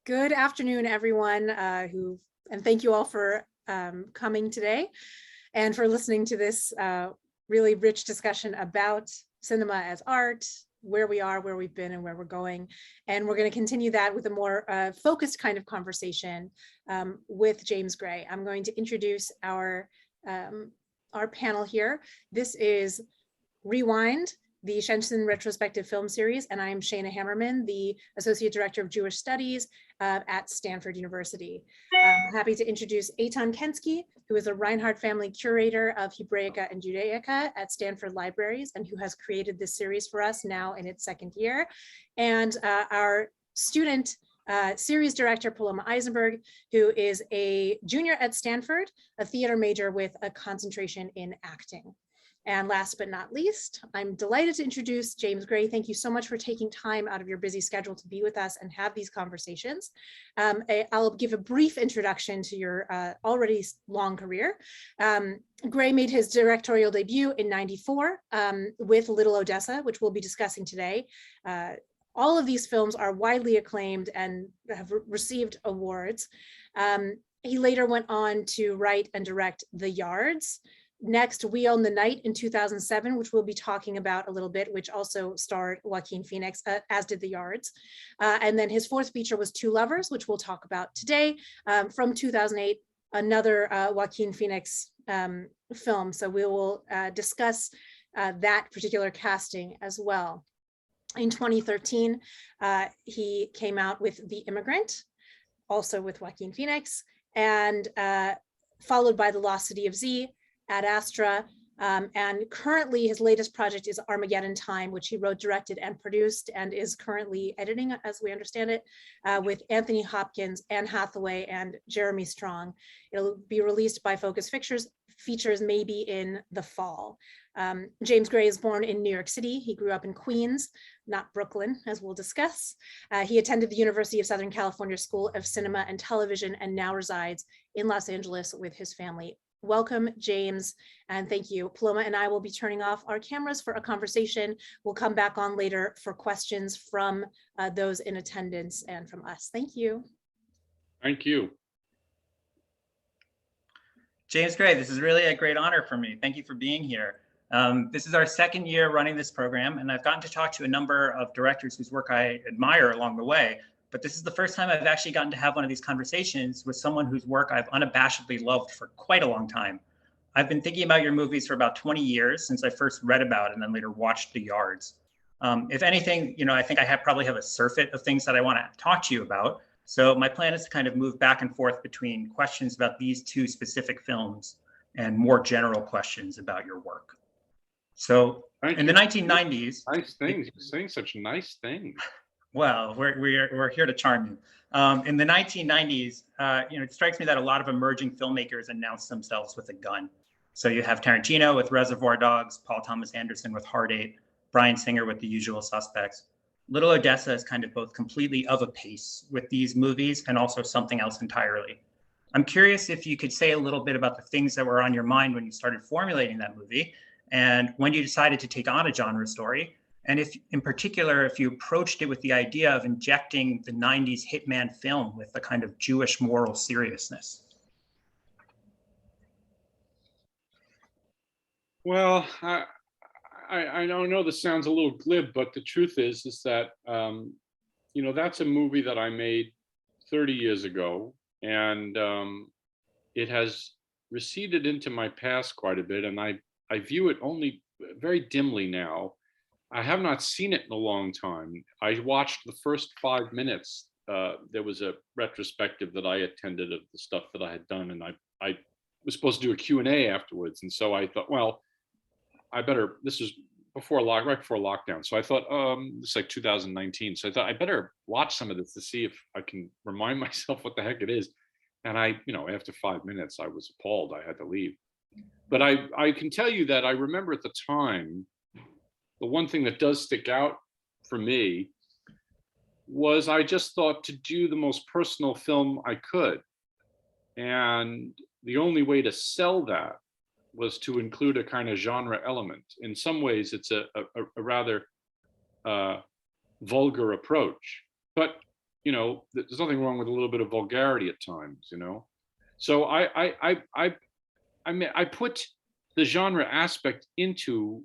Good afternoon, everyone, and thank you all for coming today and for listening to this really rich discussion about cinema as art, where we are, where we've been, and where we're going. And we're going to continue that with a more focused kind of conversation with James Gray. I'm going to introduce our panel here. This is Rewind, the Shenson Retrospective Film Series, and I'm Shana Hammerman, the Associate Director of Jewish Studies at Stanford University. I'm happy to introduce Eitan Kensky, who is a Reinhardt Family Curator of Hebraica and Judaica at Stanford Libraries, and who has created this series for us now in its second year. And our student series director, Paloma Eisenberg, who is a junior at Stanford, a theater major with a concentration in acting. And last but not least, I'm delighted to introduce James Gray. Thank you so much for taking time out of your busy schedule to be with us and have these conversations. I'll give a brief introduction to your already long career. Gray made his directorial debut in '94 with Little Odessa, which we'll be discussing today. All of these films are widely acclaimed and have received awards. He later went on to write and direct The Yards. Next, We Own the Night in 2007, which we'll be talking about a little bit, which also starred Joaquin Phoenix, as did The Yards. And then his fourth feature was Two Lovers, which we'll talk about today, from 2008, another Joaquin Phoenix film. So we will discuss that particular casting as well. In 2013, he came out with The Immigrant, also with Joaquin Phoenix, and followed by The Lost City of Z, Ad Astra, and currently his latest project is Armageddon Time, which he wrote, directed, and produced, and is currently editing, as we understand it, with Anthony Hopkins, Anne Hathaway, and Jeremy Strong. It'll be released by Focus Features maybe in the fall. James Gray is born in New York City. He grew up in Queens, not Brooklyn, as we'll discuss. He attended the University of Southern California School of Cinema and Television and now resides in Los Angeles with his family. Welcome, James, and thank you. Paloma and I will be turning off our cameras for a conversation. We'll come back on later for questions from those in attendance and from us. Thank you. Thank you. James Gray, this is really a great honor for me. Thank you for being here. This is our second year running this program, and I've gotten to talk to a number of directors whose work I admire along the way. But this is the first time I've actually gotten to have one of these conversations with someone whose work I've unabashedly loved for quite a long time. I've been thinking about your movies for about 20 years since I first read about and then later watched The Yards. If anything, I think I probably have a surfeit of things that I want to talk to you about. So my plan is to kind of move back and forth between questions about these two specific films and more general questions about your work. So in the 1990s, nice things. You're saying such nice things. Well, we're here to charm you. In the 1990s, it strikes me that a lot of emerging filmmakers announced themselves with a gun. So you have Tarantino with Reservoir Dogs, Paul Thomas Anderson with Hard Eight, Bryan Singer with The Usual Suspects. Little Odessa is kind of both completely of a pace with these movies and also something else entirely. I'm curious if you could say a little bit about the things that were on your mind when you started formulating that movie and when you decided to take on a genre story. And if, in particular, if you approached it with the idea of injecting the 90s hitman film with a kind of Jewish moral seriousness. Well, I know this sounds a little glib, but the truth is that, that's a movie that I made 30 years ago, and it has receded into my past quite a bit, and I view it only very dimly now. I have not seen it in a long time. I watched the first 5 minutes. There was a retrospective that I attended of the stuff that I had done, and I was supposed to do a Q&A afterwards. And so I thought, well, this was right before lockdown. So I thought, it's like 2019. So I thought I better watch some of this to see if I can remind myself what the heck it is. And after 5 minutes, I was appalled. I had to leave. But I can tell you that I remember at the time, the one thing that does stick out for me was I just thought to do the most personal film I could. And the only way to sell that was to include a kind of genre element. In some ways, it's a rather vulgar approach. But there's nothing wrong with a little bit of vulgarity at times, So I put the genre aspect into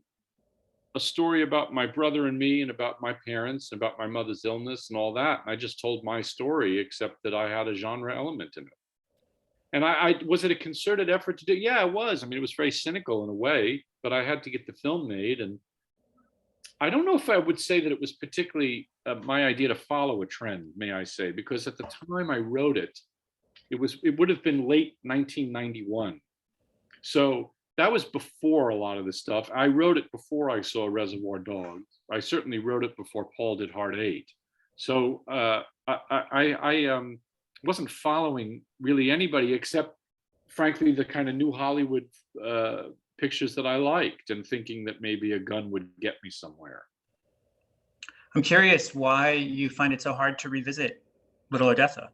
a story about my brother and me, and about my parents, and about my mother's illness and all that. And I just told my story, except that I had a genre element in it. And I was it a concerted effort to do? Yeah, it was. I mean, it was very cynical in a way, but I had to get the film made. And I don't know if I would say that it was particularly my idea to follow a trend, may I say, because at the time I wrote it, it would have been late 1991. So that was before a lot of this stuff. I wrote it before I saw Reservoir Dogs. I certainly wrote it before Paul did Hard Eight. So I wasn't following really anybody except, frankly, the kind of new Hollywood pictures that I liked, and thinking that maybe a gun would get me somewhere. I'm curious why you find it so hard to revisit Little Odessa.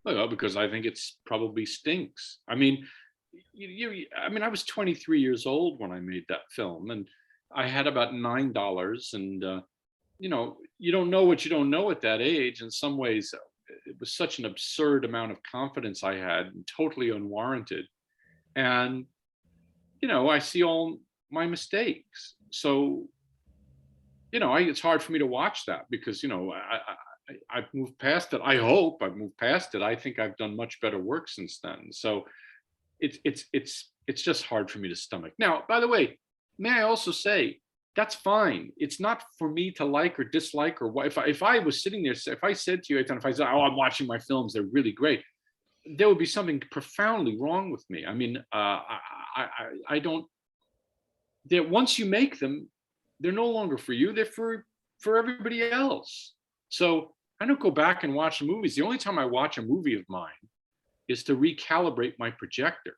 Well, because I think it's probably stinks. I mean, I was 23 years old when I made that film, and I had about $9, and you don't know what you don't know at that age. In some ways, it was such an absurd amount of confidence I had, and totally unwarranted. And I see all my mistakes. So, it's hard for me to watch that, because I've moved past it. I hope I've moved past it. I think I've done much better work since then. So it's just hard for me to stomach. Now, by the way, may I also say, that's fine. It's not for me to like or dislike, or what. If I was sitting there, if I said to you, if I said, "Oh, I'm watching my films, they're really great," there would be something profoundly wrong with me. I mean, I don't. Once you make them, they're no longer for you. They're for everybody else. So I don't go back and watch movies. The only time I watch a movie of mine is to recalibrate my projector.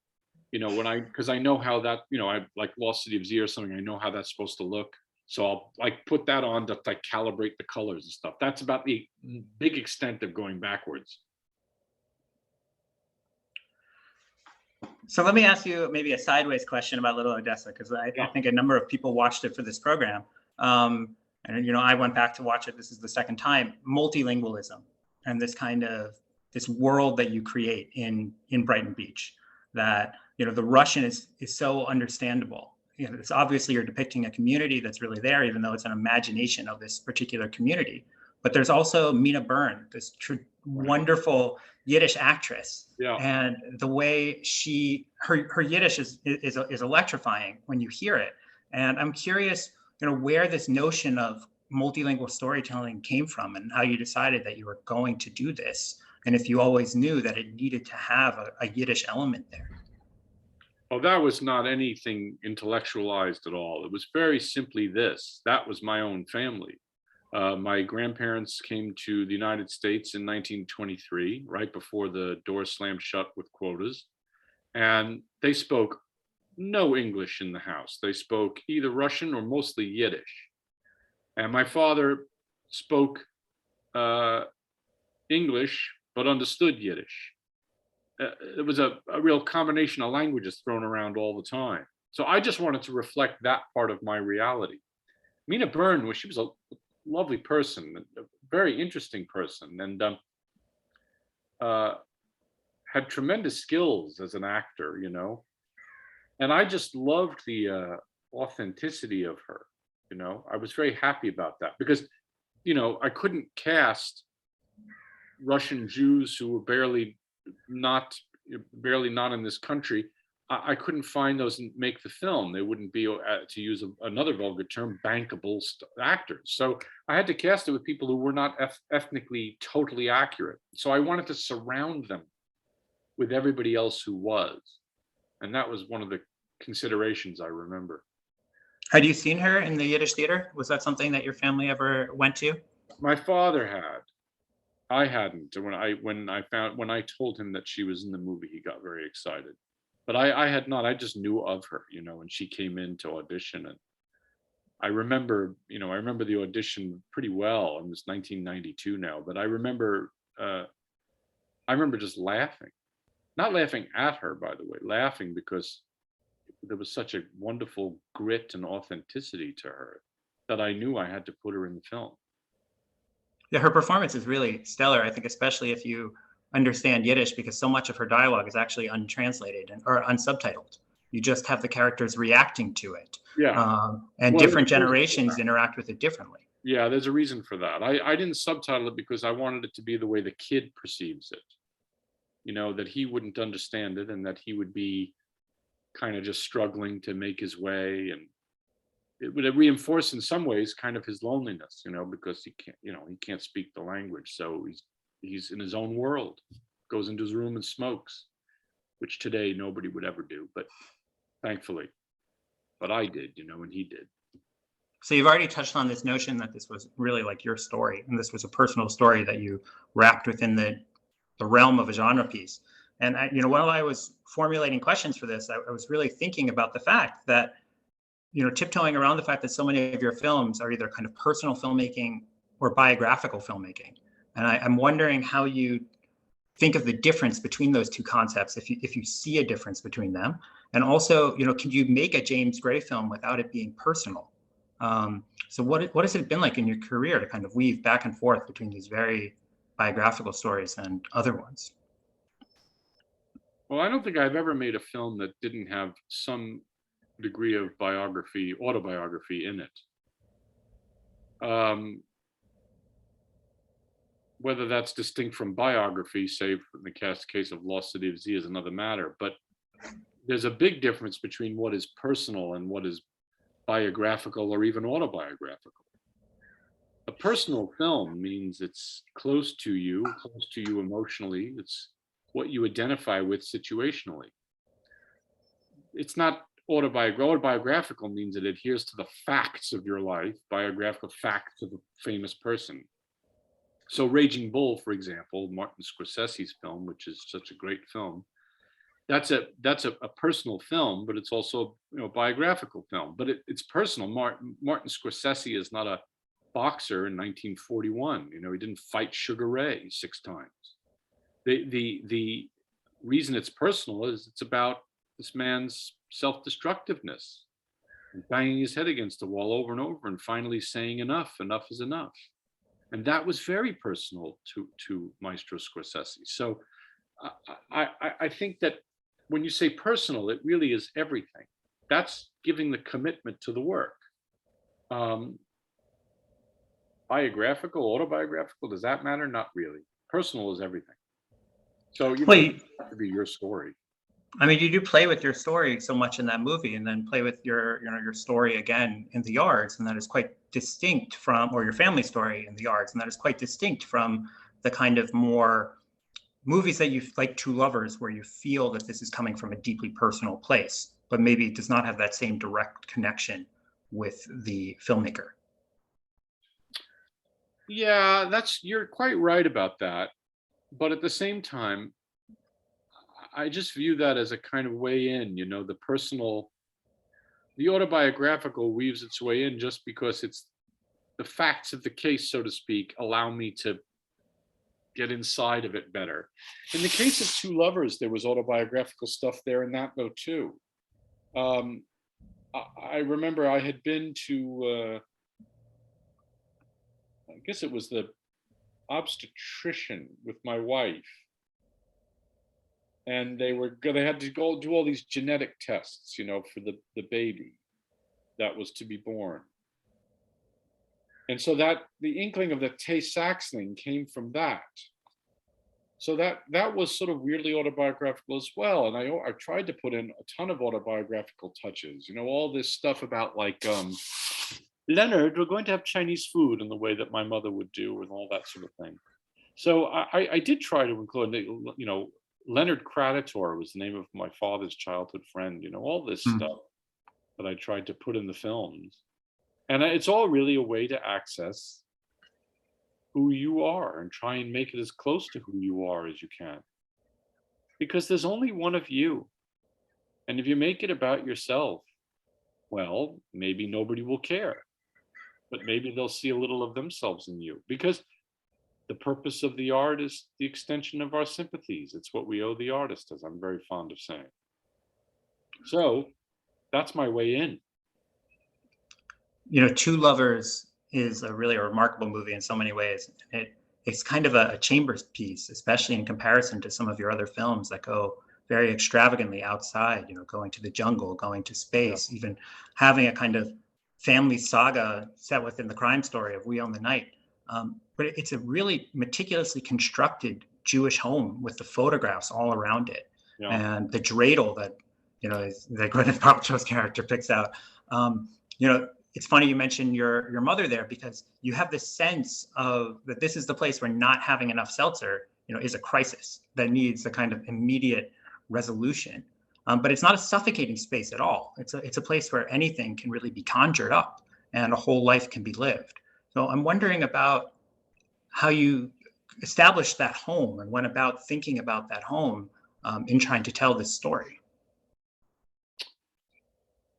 Because I know how that, I like Lost City of Z or something. I know how that's supposed to look. So I'll put that on to calibrate the colors and stuff. That's about the big extent of going backwards. So let me ask you maybe a sideways question about Little Odessa, because I think a number of people watched it for this program. And I went back to watch it. This is the second time. Multilingualism and this world that you create in Brighton Beach, that the Russian is so understandable. It's obviously you're depicting a community that's really there, even though it's an imagination of this particular community. But there's also Mina Byrne, this wonderful Yiddish actress, and the way her Yiddish is electrifying when you hear it. And I'm curious, where this notion of multilingual storytelling came from, and how you decided that you were going to do this, and if you always knew that it needed to have a Yiddish element there. Oh, that was not anything intellectualized at all. It was very simply this. That was my own family. My grandparents came to the United States in 1923, right before the door slammed shut with quotas. And they spoke no English in the house. They spoke either Russian or mostly Yiddish. And my father spoke English, but understood Yiddish. It was a real combination of languages thrown around all the time. So I just wanted to reflect that part of my reality. Mina Byrne, she was a lovely person, a very interesting person, and had tremendous skills as an actor, And I just loved the authenticity of her, I was very happy about that, because, I couldn't cast Russian Jews who were barely not in this country. I couldn't find those and make the film. They wouldn't be, to use another vulgar term, bankable actors. So I had to cast it with people who were not ethnically totally accurate. So I wanted to surround them with everybody else who was. And that was one of the considerations I remember. Had you seen her in the Yiddish theater? Was that something that your family ever went to? My father had. I hadn't. When I told him that she was in the movie, he got very excited. But I had not. I just knew of her, and she came in to audition, and I remember the audition pretty well. It was 1992 now, but I remember just laughing, not laughing at her, by the way, laughing because there was such a wonderful grit and authenticity to her that I knew I had to put her in the film. Yeah, her performance is really stellar. I think, especially if you understand Yiddish, because so much of her dialogue is actually untranslated or unsubtitled. You just have the characters reacting to it, Yeah. and Well, different generations interact with it differently. yeah, there's a reason for that. I didn't subtitle it because I wanted it to be the way the kid perceives it. You know, that he wouldn't understand it and that he would be kind of just struggling to make his way, and it would reinforce in some ways kind of his loneliness, you know, because he can't, you know, he can't speak the language, so he's in his own world, goes into his room and smokes, which today nobody would ever do, but thankfully, but I did, you know, and he did. So you've already touched on this notion that this was really like your story, and this was a personal story that you wrapped within the realm of a genre piece. And you know, while I was formulating questions for this, I was really thinking about the fact that, you know, tiptoeing around the fact that so many of your films are either kind of personal filmmaking or biographical filmmaking. And I'm wondering how you think of the difference between those two concepts, if you see a difference between them. And also, you know, can you make a James Gray film without it being personal? So what has it been like in your career to kind of weave back and forth between these very biographical stories and other ones? Well, I don't think I've ever made a film that didn't have some degree of biography, autobiography in it. Whether that's distinct from biography, say in the case of Lost City of Z, is another matter. But there's a big difference between what is personal and what is biographical or even autobiographical. A personal film means it's close to you emotionally. It's what you identify with situationally. It's not autobiographical means it adheres to the facts of your life, biographical facts of a famous person. So Raging Bull, for example, Martin Scorsese's film, which is such a great film, that's a personal film, but it's also, you know, a biographical film. But it's personal. Martin Scorsese is not a boxer in 1941. You know, he didn't fight Sugar Ray 6 times. The reason it's personal is it's about this man's self-destructiveness and banging his head against the wall over and over and finally saying enough is enough. And that was very personal to Maestro Scorsese. So I think that when you say personal, it really is everything. That's giving the commitment to the work. Biographical, autobiographical, does that matter? Not really. Personal is everything. So you have to be your story. I mean, you do play with your story so much in that movie, and then play with your, you know, your story again in The Yards, and that is quite distinct from, or your family story in The Yards, and that is quite distinct from the kind of more movies that you like, Two Lovers, where you feel that this is coming from a deeply personal place, but maybe it does not have that same direct connection with the filmmaker. Yeah, you're quite right about that. But at the same time, I just view that as a kind of way in, you know, the autobiographical weaves its way in just because it's the facts of the case, so to speak, allow me to get inside of it better. In the case of Two Lovers, there was autobiographical stuff there in that though too. I remember I had been to, I guess it was the obstetrician with my wife, and they had to go do all these genetic tests, you know, for the baby that was to be born. And so that the inkling of the Tay-Sachs thing came from that. So that was sort of weirdly autobiographical as well. And I tried to put in a ton of autobiographical touches, you know, all this stuff about like, Leonard, we're going to have Chinese food in the way that my mother would do and all that sort of thing. So I did try to include, you know, Leonard Creditor was the name of my father's childhood friend, you know, all this stuff that I tried to put in the films. And it's all really a way to access who you are and try and make it as close to who you are as you can. Because there's only one of you. And if you make it about yourself, well, maybe nobody will care. But maybe they'll see a little of themselves in you. Because the purpose of the art is the extension of our sympathies. It's what we owe the artist, as I'm very fond of saying. So that's my way in. You know, Two Lovers is a really remarkable movie in so many ways. It's kind of a chambers piece, especially in comparison to some of your other films that go very extravagantly outside, going to the jungle, going to space, even having a kind of family saga set within the crime story of We Own the Night. But it's a really meticulously constructed Jewish home with the photographs all around it. And the dreidel that, that Gwyneth Paltrow's character picks out. It's funny you mentioned your mother there, because you have this sense of that this is the place where not having enough seltzer, is a crisis that needs a kind of immediate resolution. But it's not a suffocating space at all. It's a place where anything can really be conjured up and a whole life can be lived. So I'm wondering about how you established that home and went about thinking about that home in trying to tell this story.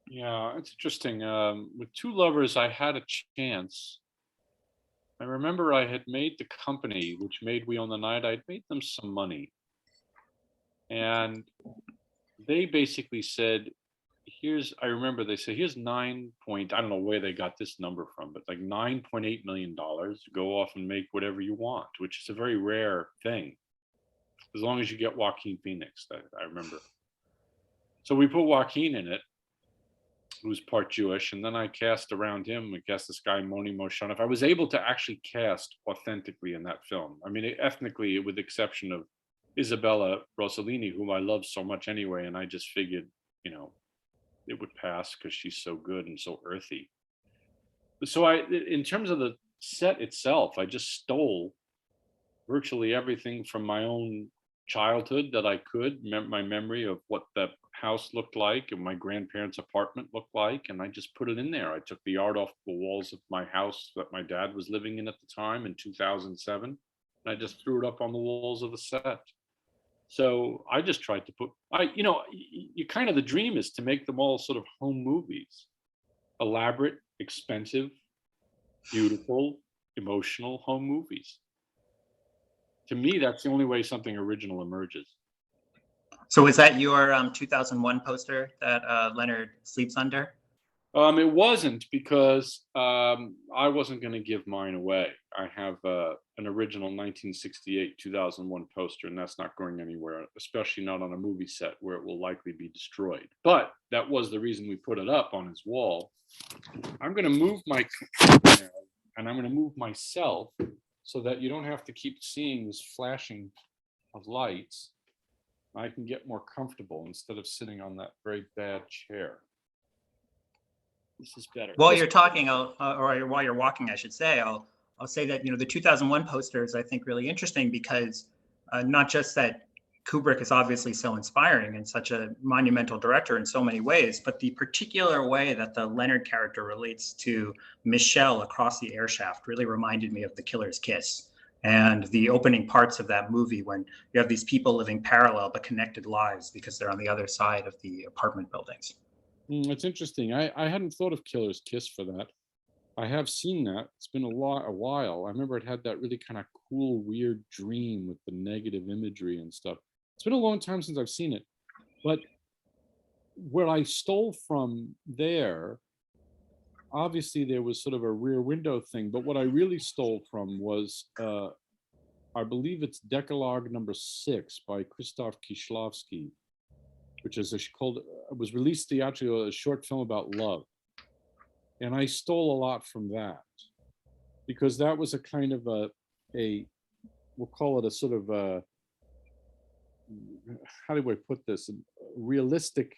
Yeah, it's interesting. With Two Lovers, I had a chance. I remember I had made the company, which made We Own the Night, I'd made them some money. And they basically said, I remember they said, here's I don't know where they got this number from, but like $9.8 million, go off and make whatever you want, which is a very rare thing. As long as you get Joaquin Phoenix, I remember. So we put Joaquin in it, who's part Jewish, and then I cast around him. I cast this guy, Moni Moshanov. I was able to actually cast authentically in that film. I mean, ethnically, with the exception of Isabella Rossellini, whom I love so much anyway, and I just figured, it would pass because she's so good and so earthy. So in terms of the set itself, I just stole virtually everything from my own childhood that I could, my memory of what the house looked like and my grandparents' apartment looked like, and I just put it in there. I took the art off the walls of my house that my dad was living in at the time in 2007, and I just threw it up on the walls of the set. So I just tried to put, you kind of, the dream is to make them all sort of home movies, elaborate, expensive, beautiful, emotional home movies. To me, that's the only way something original emerges. So is that your 2001 poster that Leonard sleeps under? It wasn't, because I wasn't going to give mine away. I have an original 1968 2001 poster, and that's not going anywhere, especially not on a movie set where it will likely be destroyed. But that was the reason we put it up on his wall. I'm going to move my camera, and I'm going to move myself so that you don't have to keep seeing this flashing of lights. I can get more comfortable instead of sitting on that very bad chair. This is better. While you're talking, or while you're walking, I should say, I'll say that the 2001 poster is, I think, really interesting because not just that Kubrick is obviously so inspiring and such a monumental director in so many ways, but the particular way that the Leonard character relates to Michelle across the air shaft really reminded me of The Killer's Kiss and the opening parts of that movie, when you have these people living parallel but connected lives because they're on the other side of the apartment buildings. It's interesting. I hadn't thought of Killer's Kiss for that. I have seen that. It's been a while. I remember it had that really kind of cool, weird dream with the negative imagery and stuff. It's been a long time since I've seen it. But what I stole from there, obviously there was sort of a rear window thing, but what I really stole from was, I believe it's Decalogue number 6 by Krzysztof Kieślowski, which is was released theatrically, a short film about love. And I stole a lot from that, because that was a kind of we'll call it a sort of a, how do I put this, a realistic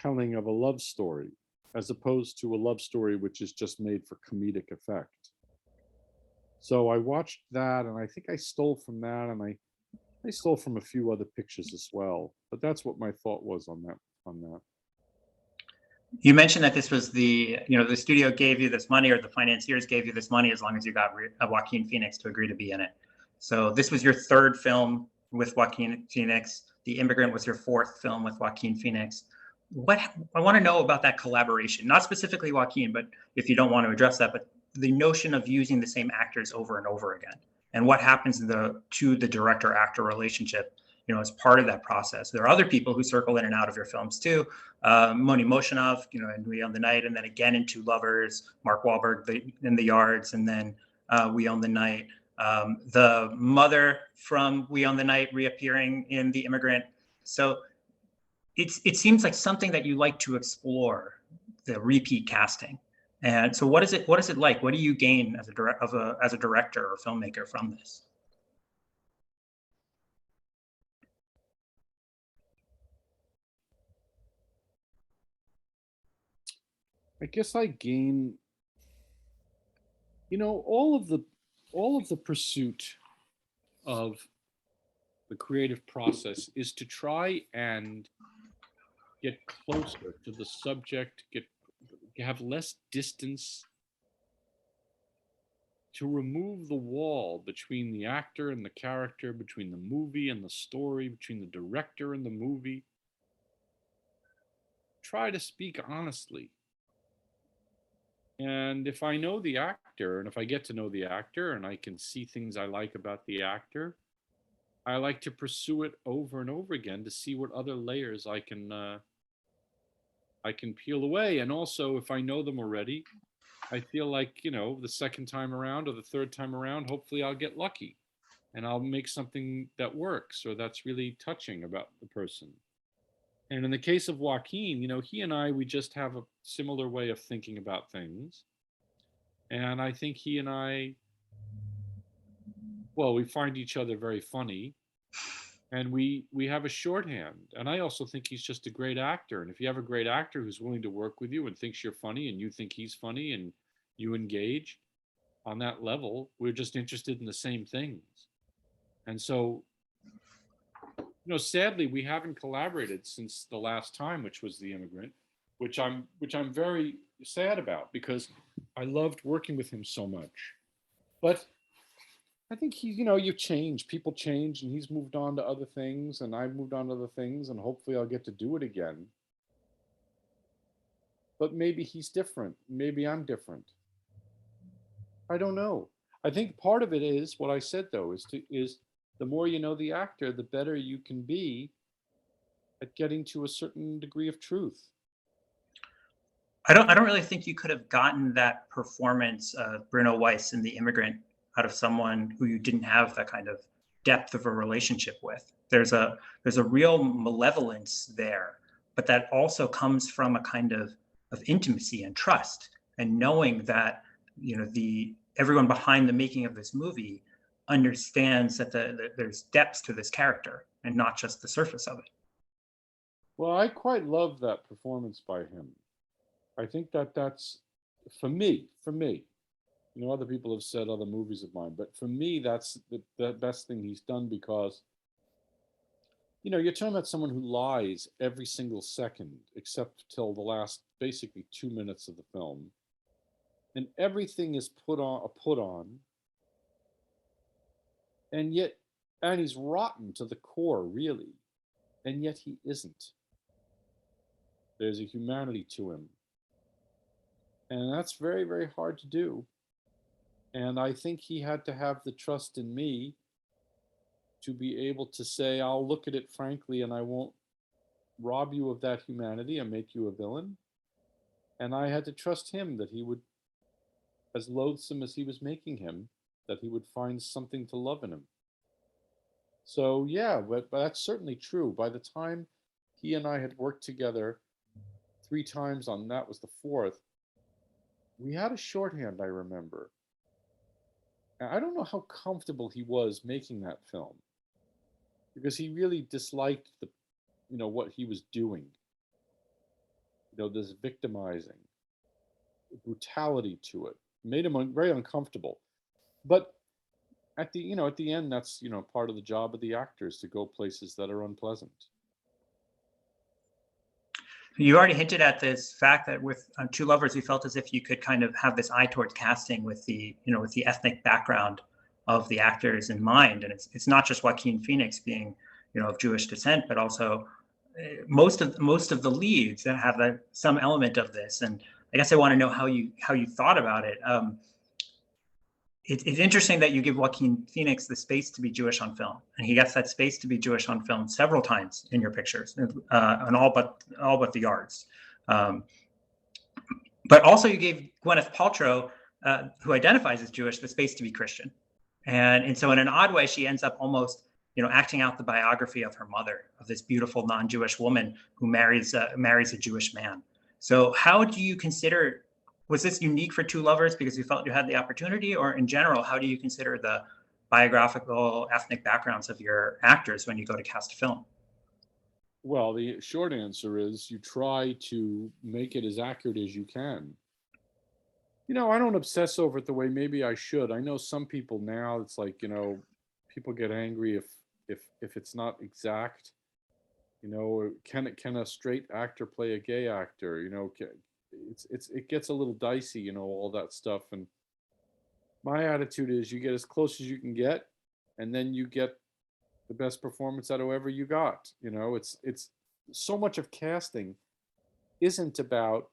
telling of a love story, as opposed to a love story which is just made for comedic effect. So I watched that, and I think I stole from that, and I stole from a few other pictures as well. But that's what my thought was on that. You mentioned that this was the studio gave you this money, or the financiers gave you this money as long as you got Joaquin Phoenix to agree to be in it. So this was your third film with Joaquin Phoenix. The Immigrant was your fourth film with Joaquin Phoenix. What I want to know about that collaboration, not specifically Joaquin, but if you don't want to address that, but the notion of using the same actors over and over again, and what happens to the director-actor relationship as part of that process. There are other people who circle in and out of your films too. Moni Moshanov, in We Own the Night, and then again in Two Lovers, Mark Wahlberg in The Yards, and then We Own the Night. The mother from We Own the Night reappearing in The Immigrant. So it seems like something that you like to explore, the repeat casting. And so what is it like? What do you gain as a director or filmmaker from this? I guess I gain, all of the pursuit of the creative process is to try and get closer to the subject, have less distance, to remove the wall between the actor and the character, between the movie and the story, between the director and the movie. Try to speak honestly. And if I know the actor, and if I get to know the actor and I can see things I like about the actor, I like to pursue it over and over again to see what other layers I can peel away. And also, if I know them already, I feel like, the second time around or the third time around, hopefully I'll get lucky and I'll make something that works or that's really touching about the person. And in the case of Joaquin, he and I, we just have a similar way of thinking about things. And I think he and I, well, we find each other very funny. And we have a shorthand. And I also think he's just a great actor. And if you have a great actor who's willing to work with you and thinks you're funny and you think he's funny and you engage on that level, we're just interested in the same things. And so, sadly, we haven't collaborated since the last time, which was The Immigrant, which I'm very sad about because I loved working with him so much. But I think you change, people change, and he's moved on to other things, and I've moved on to other things, and hopefully I'll get to do it again. But maybe he's different. Maybe I'm different. I don't know. I think part of it is what I said though, is the more you know the actor, the better you can be at getting to a certain degree of truth. I don't really think you could have gotten that performance of Bruno Weiss in The Immigrant out of someone who you didn't have that kind of depth of a relationship with. There's a real malevolence there, but that also comes from a kind of intimacy and trust, and knowing that everyone behind the making of this movie understands that there's depth to this character and not just the surface of it. Well, I quite love that performance by him. I think that's for me. Other people have said other movies of mine, but for me, that's the best thing he's done because, you're talking about someone who lies every single second, except till the last basically 2 minutes of the film. And everything is put on. And he's rotten to the core, really. And yet he isn't. There's a humanity to him. And that's very, very hard to do. And I think he had to have the trust in me to be able to say, I'll look at it frankly and I won't rob you of that humanity and make you a villain. And I had to trust him that he would, as loathsome as he was making him, that he would find something to love in him. So yeah, but that's certainly true. By the time he and I had worked together 3 times on that was the 4th, we had a shorthand, I remember. I don't know how comfortable he was making that film because he really disliked what he was doing. This victimizing, brutality to it made him very uncomfortable. But at the end, that's part of the job of the actors to go places that are unpleasant. You already hinted at this fact that with Two Lovers, you felt as if you could kind of have this eye towards casting with the ethnic background of the actors in mind. And it's not just Joaquin Phoenix being, of Jewish descent, but also most of the leads that have some element of this. And I guess I want to know how you thought about it. it's interesting that you give Joaquin Phoenix the space to be Jewish on film, and he gets that space to be Jewish on film several times in your pictures, on all but the yards. But also, you gave Gwyneth Paltrow, who identifies as Jewish, the space to be Christian, and so in an odd way, she ends up almost, acting out the biography of her mother, of this beautiful non-Jewish woman who marries a Jewish man. So, how do you consider? Was this unique for Two Lovers because you felt you had the opportunity, or in general, how do you consider the biographical ethnic backgrounds of your actors when you go to cast a film? Well, the short answer is you try to make it as accurate as you can. I don't obsess over it the way maybe I should. I know some people now, it's like, people get angry if it's not exact. Can a straight actor play a gay actor? It gets a little dicey, all that stuff. And my attitude is you get as close as you can get, and then you get the best performance out of whoever you got. It's so much of casting isn't about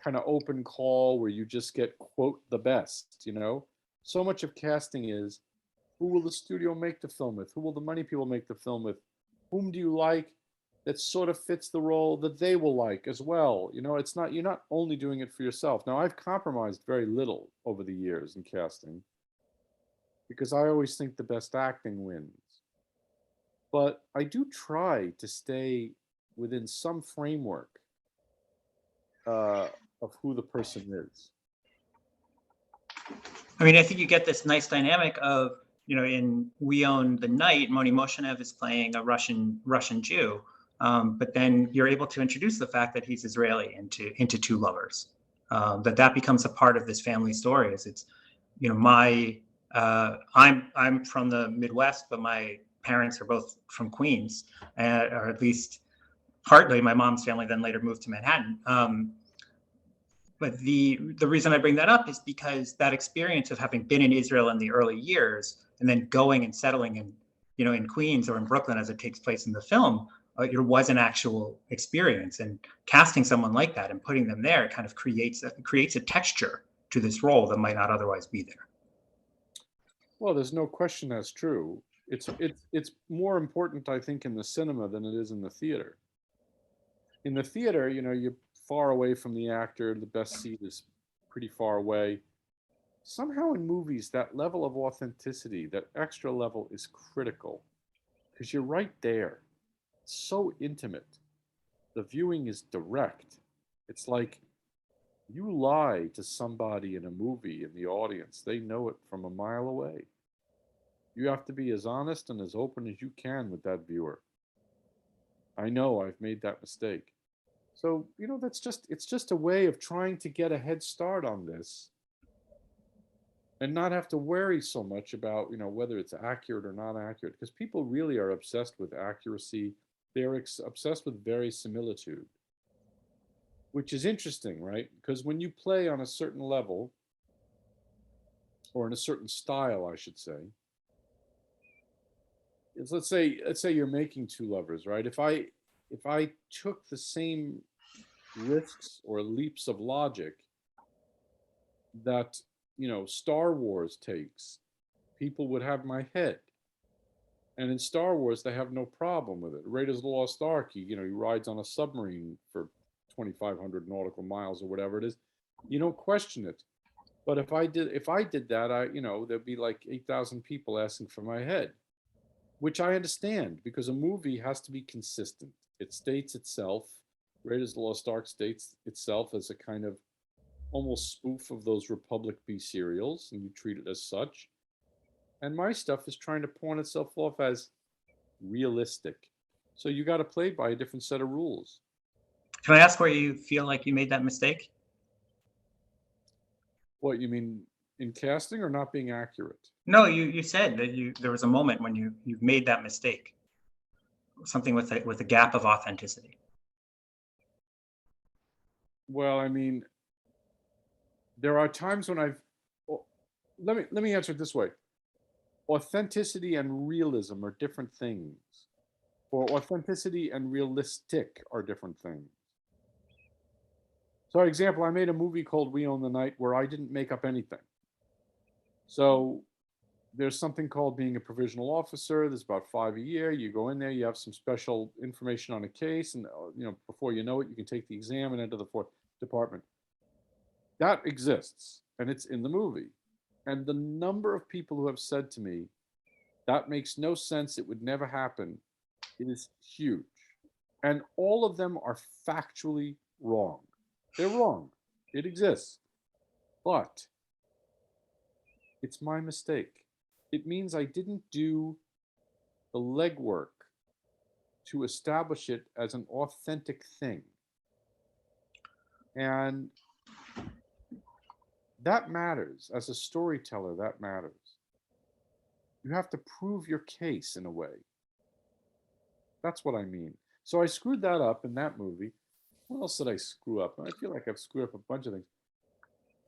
kind of open call where you just get quote the best. So much of casting is, who will the studio make the film with? Who will the money people make the film with? Whom do you like that sort of fits the role that they will like as well? It's not, you're not only doing it for yourself. Now, I've compromised very little over the years in casting because I always think the best acting wins. But I do try to stay within some framework of who the person is. I mean, I think you get this nice dynamic of, in We Own the Night, Moni Moshenev is playing a Russian Jew, but then you're able to introduce the fact that he's Israeli into Two Lovers. That becomes a part of this family story. I'm from the Midwest, but my parents are both from Queens, or at least partly. My mom's family then later moved to Manhattan. But the reason I bring that up is because that experience of having been in Israel in the early years and then going and settling in Queens or in Brooklyn as it takes place in the film, it was an actual experience. And casting someone like that and putting them there kind of creates a texture to this role that might not otherwise be there. Well, there's no question that's true. It's more important, I think, in the cinema than it is in the theater. In the theater, you're far away from the actor. The best seat is pretty far away. Somehow in movies, that level of authenticity, that extra level is critical because you're right there. It's so intimate. The viewing is direct. It's like you lie to somebody in a movie in the audience. They know it from a mile away. You have to be as honest and as open as you can with that viewer. I know I've made that mistake. So, it's just a way of trying to get a head start on this and not have to worry so much about, whether it's accurate or not accurate, because people really are obsessed with accuracy. They're obsessed with verisimilitude, which is interesting, right? Because when you play on a certain level, or in a certain style, I should say, let's say you're making Two Lovers, right? If I took the same risks or leaps of logic that, Star Wars takes, people would have my head. And in Star Wars, they have no problem with it. Raiders of the Lost Ark, he rides on a submarine for 2,500 nautical miles or whatever it is. You don't question it. But if I did that, there'd be like 8,000 people asking for my head, which I understand because a movie has to be consistent. It states itself. Raiders of the Lost Ark states itself as a kind of almost spoof of those Republic B serials, and you treat it as such. And my stuff is trying to pawn itself off as realistic. So you got to play by a different set of rules. Can I ask where you feel like you made that mistake? What, you mean in casting or not being accurate? No, you said that there was a moment when you made that mistake. Something with a gap of authenticity. Well, I mean, there are times when let me answer it this way. Authenticity and realism are different things. Or authenticity and realistic are different things. So, for example, I made a movie called We Own the Night where I didn't make up anything. So there's something called being a provisional officer. There's about 5 a year. You go in there, you have some special information on a case, and before you know it, you can take the exam and enter the fourth department. That exists, and it's in the movie. And the number of people who have said to me, that makes no sense, it would never happen, it is huge. And all of them are factually wrong. They're wrong. It exists. But it's my mistake. It means I didn't do the legwork to establish it as an authentic thing. And that matters. As a storyteller, that matters. You have to prove your case in a way. That's what I mean. So I screwed that up in that movie. What else did I screw up? I feel like I've screwed up a bunch of things.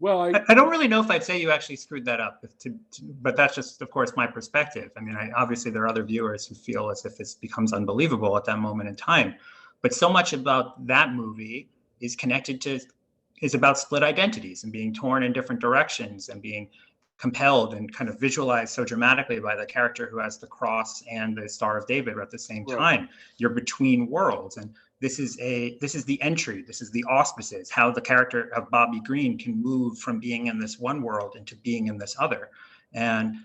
Well, I don't really know if I'd say you actually screwed that up, but that's just, of course, my perspective. I mean, obviously there are other viewers who feel as if this becomes unbelievable at that moment in time. But so much about that movie is about split identities and being torn in different directions and being compelled and kind of visualized so dramatically by the character who has the cross and the Star of David at the same time. Right. You're between worlds, and this is the entry, this is the auspices, how the character of Bobby Green can move from being in this one world into being in this other. And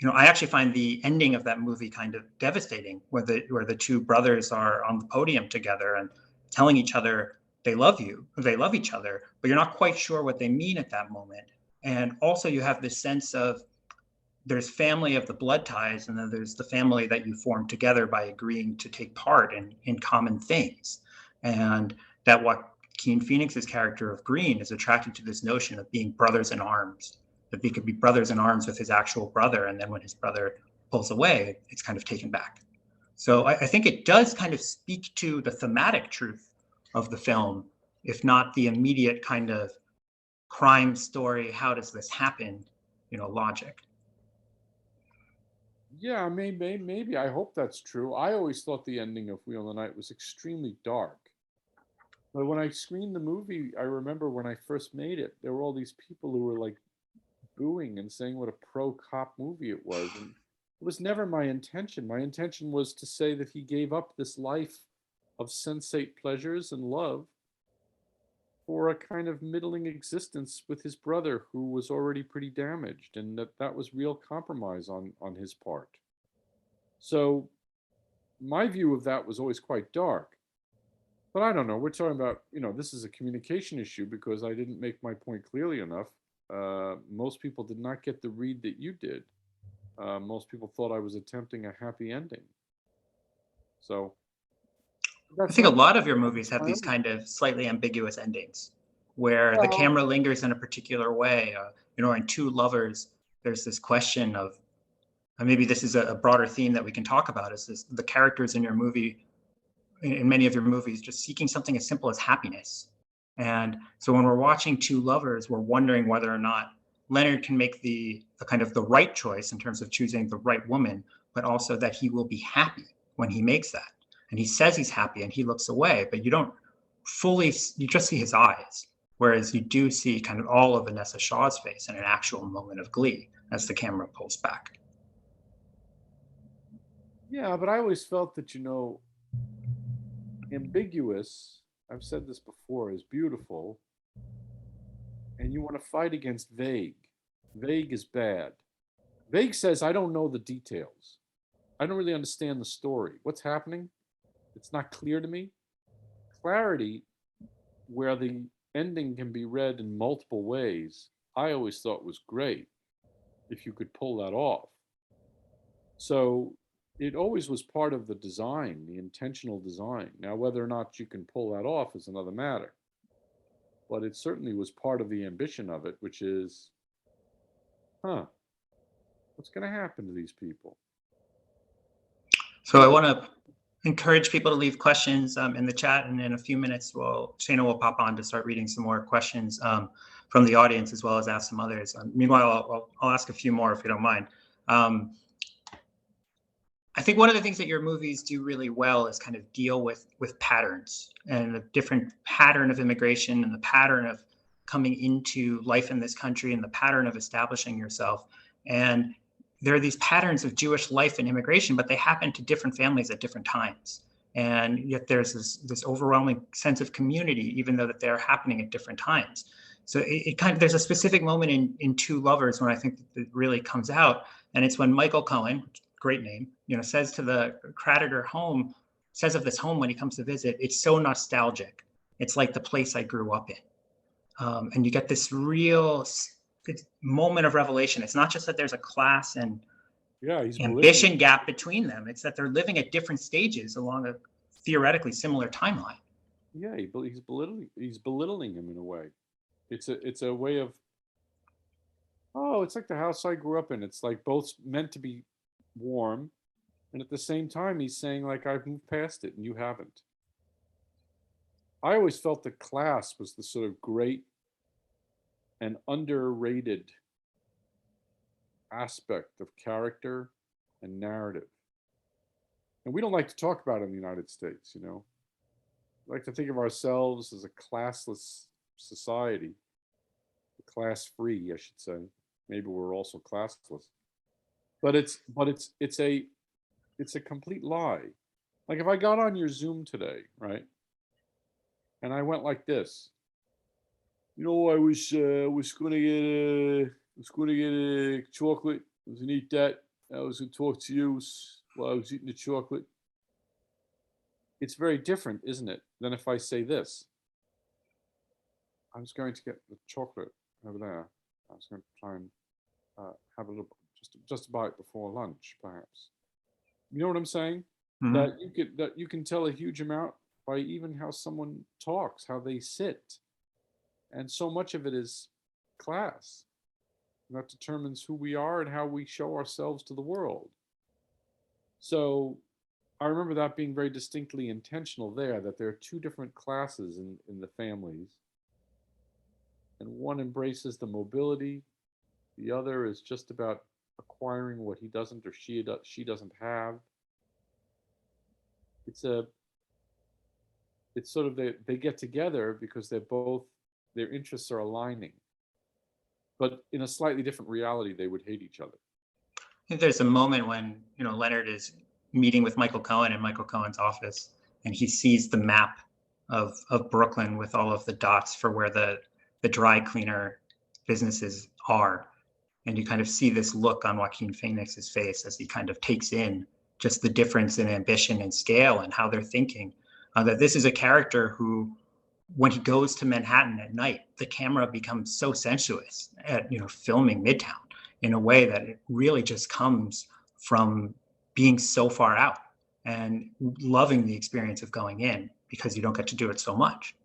I actually find the ending of that movie kind of devastating, where the two brothers are on the podium together and telling each other they love each other, but you're not quite sure what they mean at that moment. And also you have this sense of there's family of the blood ties, and then there's the family that you form together by agreeing to take part in common things. And that Joaquin Phoenix's character of Green is attracted to this notion of being brothers in arms, that he could be brothers in arms with his actual brother. And then when his brother pulls away, it's kind of taken back. So I think it does kind of speak to the thematic truth of the film, if not the immediate kind of crime story, how does this happen, logic. Yeah, maybe. I hope that's true. I always thought the ending of Wheel of the Night was extremely dark. But when I screened the movie, I remember when I first made it, there were all these people who were like booing and saying what a pro-cop movie it was. And it was never my intention. My intention was to say that he gave up this life of sensate pleasures and love for a kind of middling existence with his brother, who was already pretty damaged, and that was real compromise on his part. So my view of that was always quite dark. But I don't know, we're talking about, this is a communication issue because I didn't make my point clearly enough. Most people did not get the read that you did. Most people thought I was attempting a happy ending. So I think a lot of your movies have these kind of slightly ambiguous endings where the camera lingers in a particular way. In Two Lovers, there's this question of, and maybe this is a broader theme that we can talk about, is this, the characters in your movie, in many of your movies, just seeking something as simple as happiness. And so when we're watching Two Lovers, we're wondering whether or not Leonard can make the kind of the right choice in terms of choosing the right woman, but also that he will be happy when he makes that. And he says he's happy and he looks away, but you don't fully, you just see his eyes. Whereas you do see kind of all of Vanessa Shaw's face in an actual moment of glee as the camera pulls back. Yeah, but I always felt that, ambiguous, I've said this before, is beautiful. And you want to fight against vague. Vague is bad. Vague says, I don't know the details. I don't really understand the story. What's happening? It's not clear to me. Clarity, where the ending can be read in multiple ways, I always thought was great if you could pull that off. So it always was part of the design, the intentional design. Now, whether or not you can pull that off is another matter. But it certainly was part of the ambition of it, which is, what's going to happen to these people? So I want to encourage people to leave questions in the chat, and in a few minutes, Shana will pop on to start reading some more questions from the audience, as well as ask some others. Meanwhile, I'll ask a few more if you don't mind. I think one of the things that your movies do really well is kind of deal with patterns and the different pattern of immigration and the pattern of coming into life in this country and the pattern of establishing yourself. And there are these patterns of Jewish life and immigration, but they happen to different families at different times. And yet there's this overwhelming sense of community, even though that they're happening at different times. So it kind of, there's a specific moment in Two Lovers when I think that it really comes out. And it's when Michael Cohen, great name, says to the creditor home, says of this home when he comes to visit, it's so nostalgic. It's like the place I grew up in. And you get this real moment of revelation. It's not just that there's a class and ambition gap between them. It's that they're living at different stages along a theoretically similar timeline. Yeah, he's belittling him in a way. It's a way of, oh, it's like the house I grew up in. It's like both meant to be warm, and at the same time he's saying like, I've moved past it and you haven't. I always felt that class was the sort of great and underrated aspect of character and narrative. And we don't like to talk about it in the United States, We like to think of ourselves as a classless society, class-free, I should say. Maybe we're also classless. But it's a complete lie. Like if I got on your Zoom today, right? And I went like this. I was going to get a chocolate. I was going to eat that. I was going to talk to you while I was eating the chocolate. It's very different, isn't it, than if I say this. I was going to get the chocolate over there. I was going to try and have a little, just a bite before lunch, perhaps. You know what I'm saying? Mm-hmm. That you can tell a huge amount by even how someone talks, how they sit. And so much of it is class. And that determines who we are and how we show ourselves to the world. So I remember that being very distinctly intentional there, that there are two different classes in the families. And one embraces the mobility. The other is just about acquiring what he doesn't or she doesn't have. It's sort of they get together because their interests are aligning. But in a slightly different reality, they would hate each other. I think there's a moment when, Leonard is meeting with Michael Cohen in Michael Cohen's office, and he sees the map of Brooklyn with all of the dots for where the dry cleaner businesses are. And you kind of see this look on Joaquin Phoenix's face as he kind of takes in just the difference in ambition and scale and how they're thinking. That this is a character who, when he goes to Manhattan at night, the camera becomes so sensuous at filming Midtown in a way that it really just comes from being so far out and loving the experience of going in because you don't get to do it so much.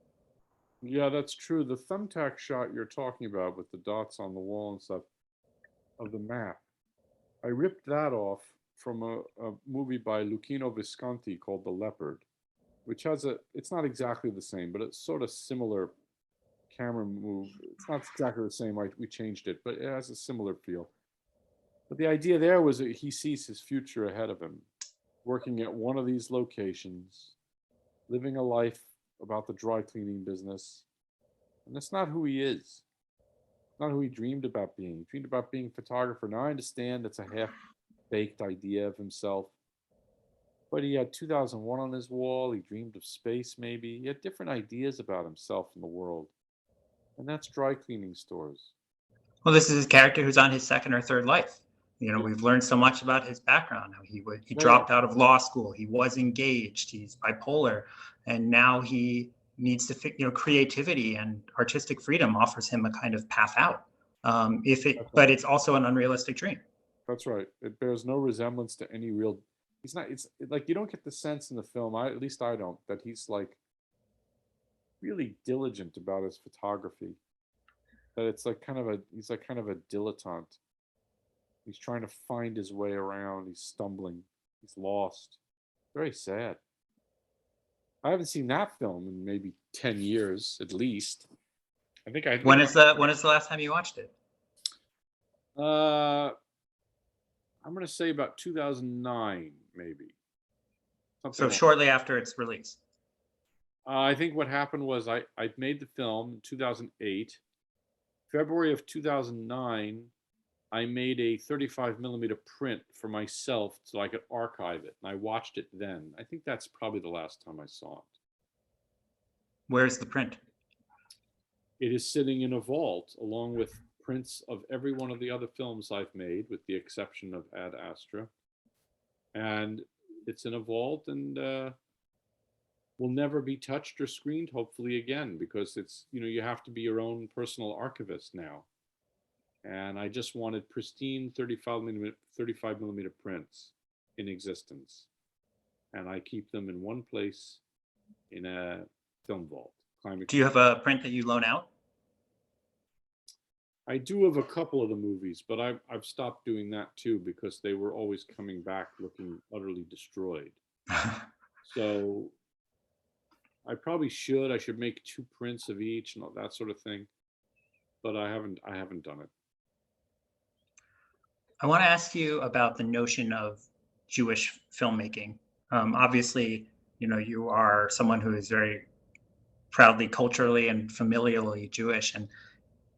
Yeah, that's true. The thumbtack shot you're talking about with the dots on the wall and stuff of the map, I ripped that off from a movie by Luchino Visconti called The Leopard, which has it's not exactly the same, but it's sort of similar camera move. It's not exactly the same, we changed it, but it has a similar feel. But the idea there was that he sees his future ahead of him, working at one of these locations, living a life about the dry cleaning business. And that's not who he is. Not who he dreamed about being. He dreamed about being a photographer. Now I understand that's a half-baked idea of himself. But he had 2001 on his wall. He dreamed of space, maybe. He had different ideas about himself and the world. And that's dry cleaning stores. Well, this is his character who's on his second or third life. We've learned so much about his background. He dropped out of law school. He was engaged. He's bipolar. And now he needs to, creativity and artistic freedom offers him a kind of path out. But it's also an unrealistic dream. That's right. It bears no resemblance to any real. It's like you don't get the sense in the film, at least I don't, that he's like really diligent about his photography. That it's like he's like kind of a dilettante. He's trying to find his way around. He's stumbling. He's lost. Very sad. I haven't seen that film in maybe 10 years at least. I think I. When is the last time you watched it? I'm going to say about 2009, maybe. So shortly after its release. I think what happened was I made the film in 2008. February of 2009, I made a 35 millimeter print for myself so I could archive it. And I watched it then. I think that's probably the last time I saw it. Where's the print? It is sitting in a vault along with prints of every one of the other films I've made, with the exception of Ad Astra. And it's in a vault and will never be touched or screened, hopefully, again, because it's, you have to be your own personal archivist now. And I just wanted pristine 35 millimeter prints in existence. And I keep them in one place in a film vault. Do you have a print that you loan out? I do have a couple of the movies, but I've stopped doing that too because they were always coming back looking utterly destroyed. So I probably should. I should make 2 prints of each and all that sort of thing, but I haven't done it. I want to ask you about the notion of Jewish filmmaking. Obviously, you are someone who is very proudly culturally and familially Jewish, and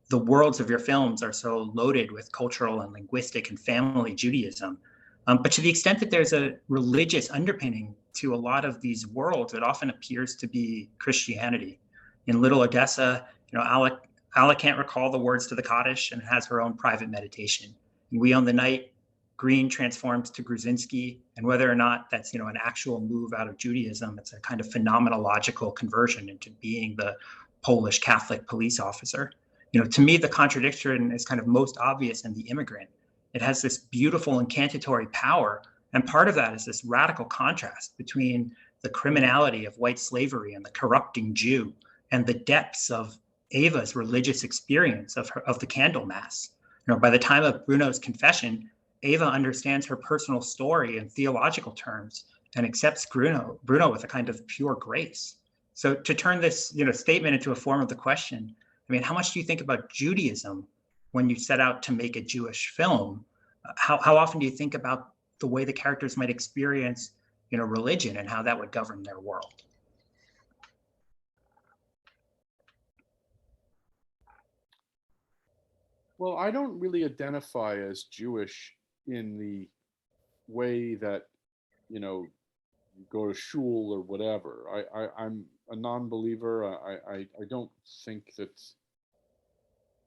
the worlds of your films are so loaded with cultural and linguistic and family Judaism. But to the extent that there's a religious underpinning to a lot of these worlds, it often appears to be Christianity. In Little Odessa, Alec can't recall the words to the Kaddish and has her own private meditation. In We Own the Night, Green transforms to Gruzinski, and whether or not that's an actual move out of Judaism, it's a kind of phenomenological conversion into being the Polish Catholic police officer. To me, the contradiction is kind of most obvious in The Immigrant. It has this beautiful incantatory power, and part of that is this radical contrast between the criminality of white slavery and the corrupting Jew, and the depths of Ava's religious experience of the candle mass. By the time of Bruno's confession, Ava understands her personal story in theological terms and accepts Bruno with a kind of pure grace. So to turn this statement into a form of the question, how much do you think about Judaism when you set out to make a Jewish film? How often do you think about the way the characters might experience religion and how that would govern their world? Well, I don't really identify as Jewish in the way that, you go to shul or whatever. I'm a non-believer. I don't think that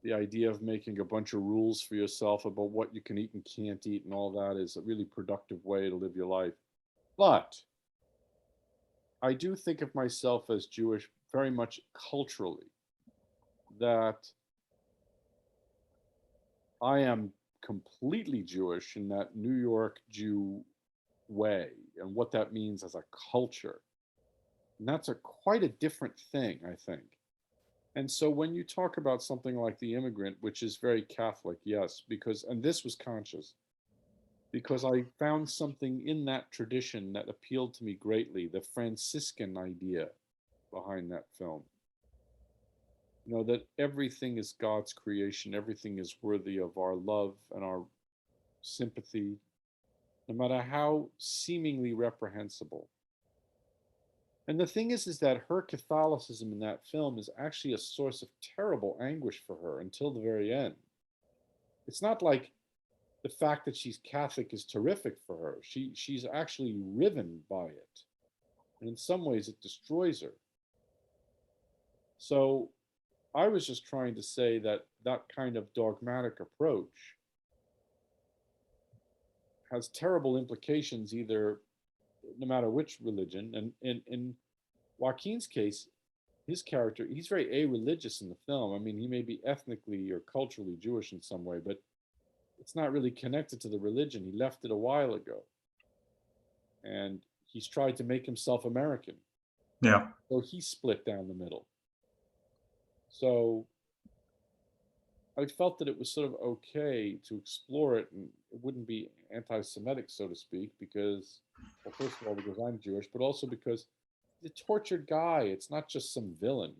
the idea of making a bunch of rules for yourself about what you can eat and can't eat and all that is a really productive way to live your life. But I do think of myself as Jewish very much culturally, that I am completely Jewish in that New York Jew way and what that means as a culture. And that's quite a different thing, I think. And so when you talk about something like The Immigrant, which is very Catholic, yes, and this was conscious, because I found something in that tradition that appealed to me greatly, the Franciscan idea behind that film. That everything is God's creation, everything is worthy of our love and our sympathy, no matter how seemingly reprehensible. And the thing is that her Catholicism in that film is actually a source of terrible anguish for her until the very end. It's not like the fact that she's Catholic is terrific for her. She's actually riven by it. And in some ways, it destroys her. So I was just trying to say that that kind of dogmatic approach has terrible implications, either no matter which religion. And in Joaquin's case, his character, he's very a-religious in the film. He may be ethnically or culturally Jewish in some way, but it's not really connected to the religion. He left it a while ago. And he's tried to make himself American. Yeah. So he's split down the middle. So I felt that it was sort of okay to explore it, and it wouldn't be anti-Semitic, so to speak, because, well, first of all, because I'm Jewish, but also because he's a tortured guy. It's not just some villain,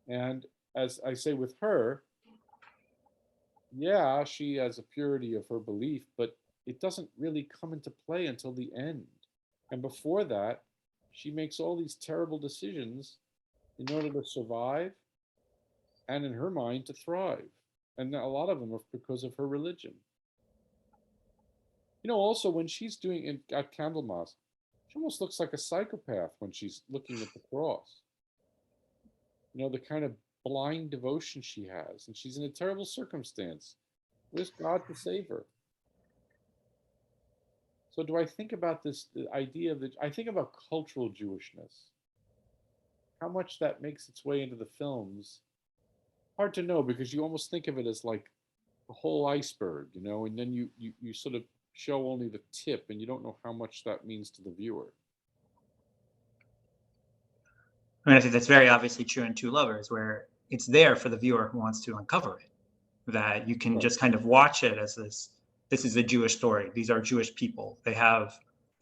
And as I say with her, yeah, she has a purity of her belief, but it doesn't really come into play until the end. And before that, she makes all these terrible decisions in order to survive and, in her mind, to thrive. And a lot of them are because of her religion. Also when she's doing it at Candlemas, she almost looks like a psychopath when she's looking at the cross. The kind of blind devotion she has, and she's in a terrible circumstance. Where's God to save her? So do I think about this, the idea of I think about cultural Jewishness, how much that makes its way into the films. Hard to know because you almost think of it as like the whole iceberg, and then you sort of show only the tip and you don't know how much that means to the viewer. I mean, I think that's very obviously true in Two Lovers, where it's there for the viewer who wants to uncover it, that you can just kind of watch it as this is a Jewish story. These are Jewish people. The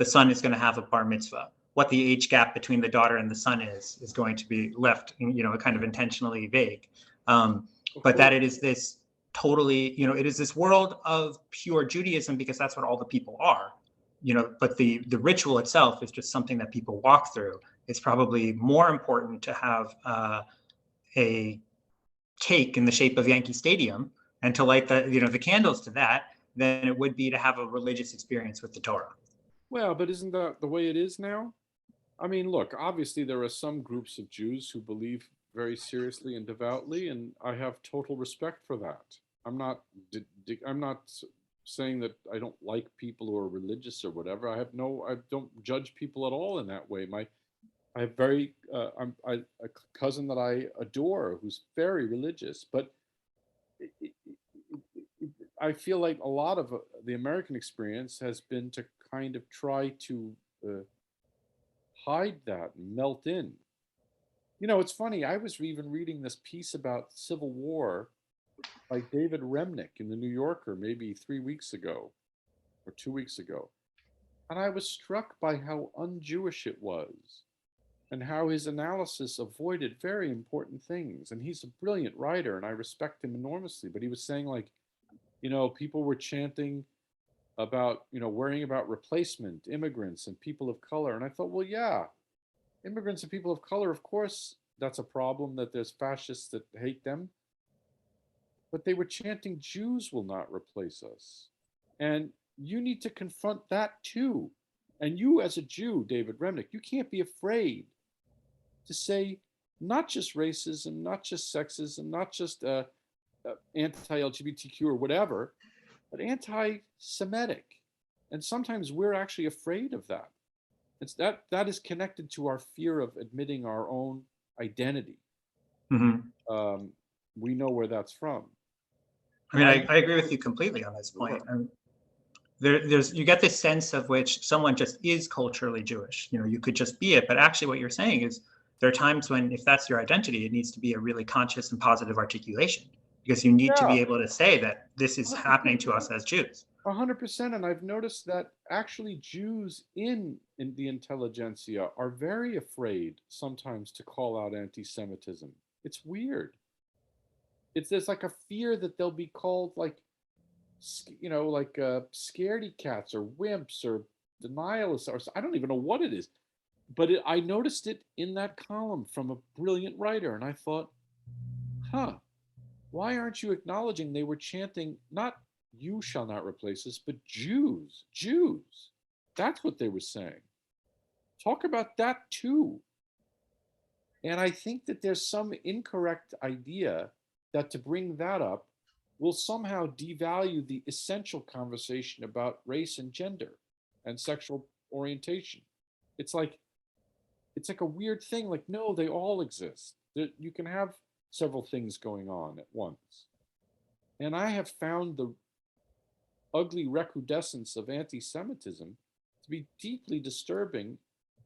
son is going to have a bar mitzvah. What the age gap between the daughter and the son is going to be left, kind of intentionally vague. But that it is this totally, it is this world of pure Judaism because that's what all the people are, but the ritual itself is just something that people walk through. It's probably more important to have a cake in the shape of Yankee Stadium and to light the candles to that than it would be to have a religious experience with the Torah. Well, but isn't that the way it is now? I mean, look, obviously there are some groups of Jews who believe very seriously and devoutly, and I have total respect for that. I'm not saying that I don't like people who are religious or whatever. I don't judge people at all in that way. I have a cousin that I adore who's very religious, but I feel like a lot of the American experience has been to kind of try to hide that and melt in. It's funny. I was even reading this piece about Civil War by David Remnick in the New Yorker maybe 3 weeks ago or 2 weeks ago. And I was struck by how un-Jewish it was and how his analysis avoided very important things. And he's a brilliant writer and I respect him enormously. But he was saying like, people were chanting about, worrying about replacement, immigrants and people of color. And I thought, well, yeah, immigrants and people of color, of course, that's a problem that there's fascists that hate them. But they were chanting, Jews will not replace us. And you need to confront that too. And you as a Jew, David Remnick, you can't be afraid to say not just racism, not just sexism, not just anti-LGBTQ or whatever, but anti-Semitic. And sometimes we're actually afraid of that. It's that is connected to our fear of admitting our own identity. Mm-hmm. We know where that's from. I mean, I agree with you completely on this point. You get this sense of which someone just is culturally Jewish. You could just be it, but actually what you're saying is there are times when if that's your identity, it needs to be a really conscious and positive articulation because you need to be able to say that this is happening to us as Jews. 100%. And I've noticed that actually Jews in the intelligentsia are very afraid sometimes to call out anti-Semitism. It's weird. There's like a fear that they'll be called like, like scaredy cats or wimps or denialists or I don't even know what it is. But I noticed it in that column from a brilliant writer. And I thought, why aren't you acknowledging they were chanting not you shall not replace us, but Jews, Jews. That's what they were saying. Talk about that too. And I think that there's some incorrect idea that to bring that up will somehow devalue the essential conversation about race and gender and sexual orientation. It's like a weird thing. Like, no, they all exist. You can have several things going on at once. And I have found the ugly recrudescence of anti-Semitism to be deeply disturbing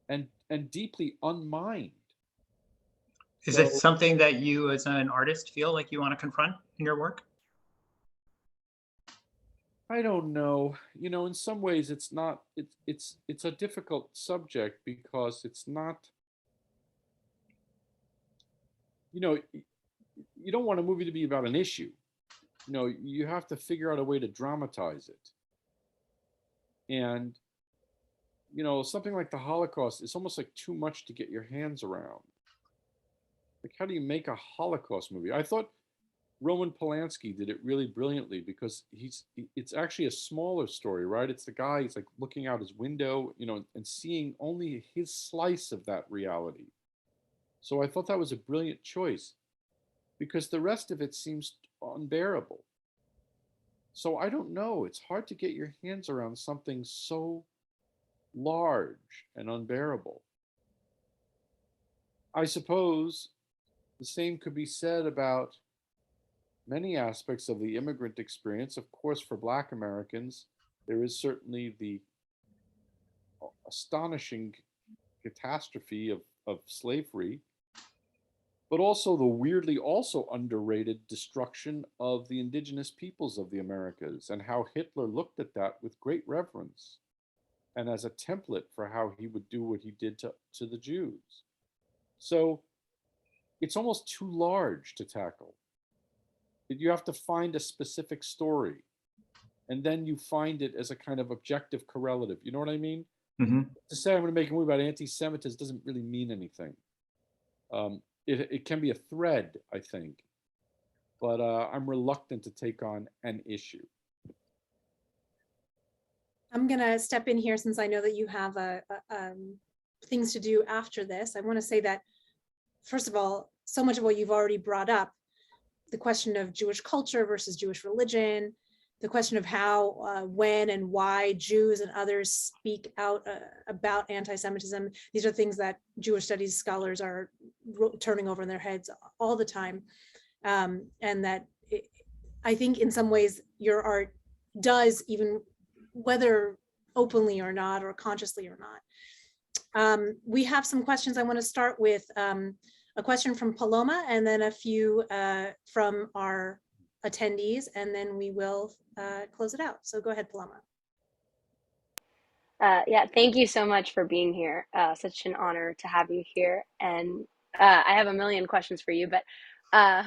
and deeply unmined. Is it something that you as an artist feel like you want to confront in your work? I don't know. In some ways it's not, it's a difficult subject because it's not, you don't want a movie to be about an issue. You have to figure out a way to dramatize it. And, something like the Holocaust is almost like too much to get your hands around. Like, how do you make a Holocaust movie? I thought Roman Polanski did it really brilliantly because it's actually a smaller story, right? It's the guy, he's like looking out his window, and seeing only his slice of that reality. So I thought that was a brilliant choice because the rest of it seems unbearable. So I don't know. It's hard to get your hands around something so large and unbearable. I suppose the same could be said about many aspects of the immigrant experience. Of course, for Black Americans, there is certainly the astonishing catastrophe of slavery, but also the weirdly also underrated destruction of the indigenous peoples of the Americas and how Hitler looked at that with great reverence and as a template for how he would do what he did to the Jews. So it's almost too large to tackle. You have to find a specific story and then you find it as a kind of objective correlative. You know what I mean? Mm-hmm. To say I'm going to make a movie about anti-Semitism doesn't really mean anything. It can be a thread, I think, but I'm reluctant to take on an issue. I'm going to step in here since I know that you have things to do after this. I want to say that, first of all, so much of what you've already brought up, the question of Jewish culture versus Jewish religion, the question of how, when, and why Jews and others speak out about anti-Semitism. These are things that Jewish studies scholars are turning over in their heads all the time. And that I think in some ways your art does, even whether openly or not, or consciously or not. We have some questions. I want to start with a question from Paloma and then a few from our attendees, and then we will close it out. So go ahead, Paloma. Yeah, thank you so much for being here. Such an honor to have you here. And I have a million questions for you, but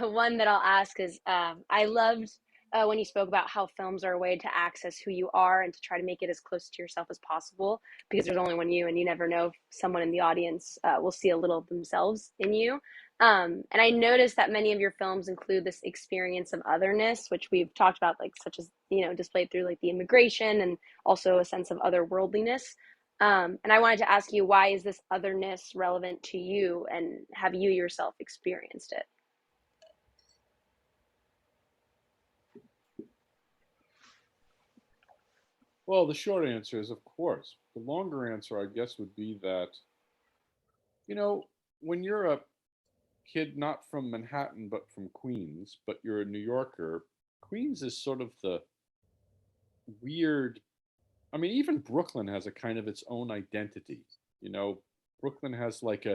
one that I'll ask is I loved when you spoke about how films are a way to access who you are and to try to make it as close to yourself as possible, because there's only one you and you never know if someone in the audience will see a little of themselves in you. And I noticed that many of your films include this experience of otherness, which we've talked about, like such as, displayed through like the immigration and also a sense of otherworldliness. And I wanted to ask you, why is this otherness relevant to you, and have you yourself experienced it? Well, the short answer is, of course. The longer answer, I guess, would be that, when you're a kid not from Manhattan, but from Queens, but you're a New Yorker, Queens is sort of the weird. I mean, even Brooklyn has a kind of its own identity. Brooklyn has like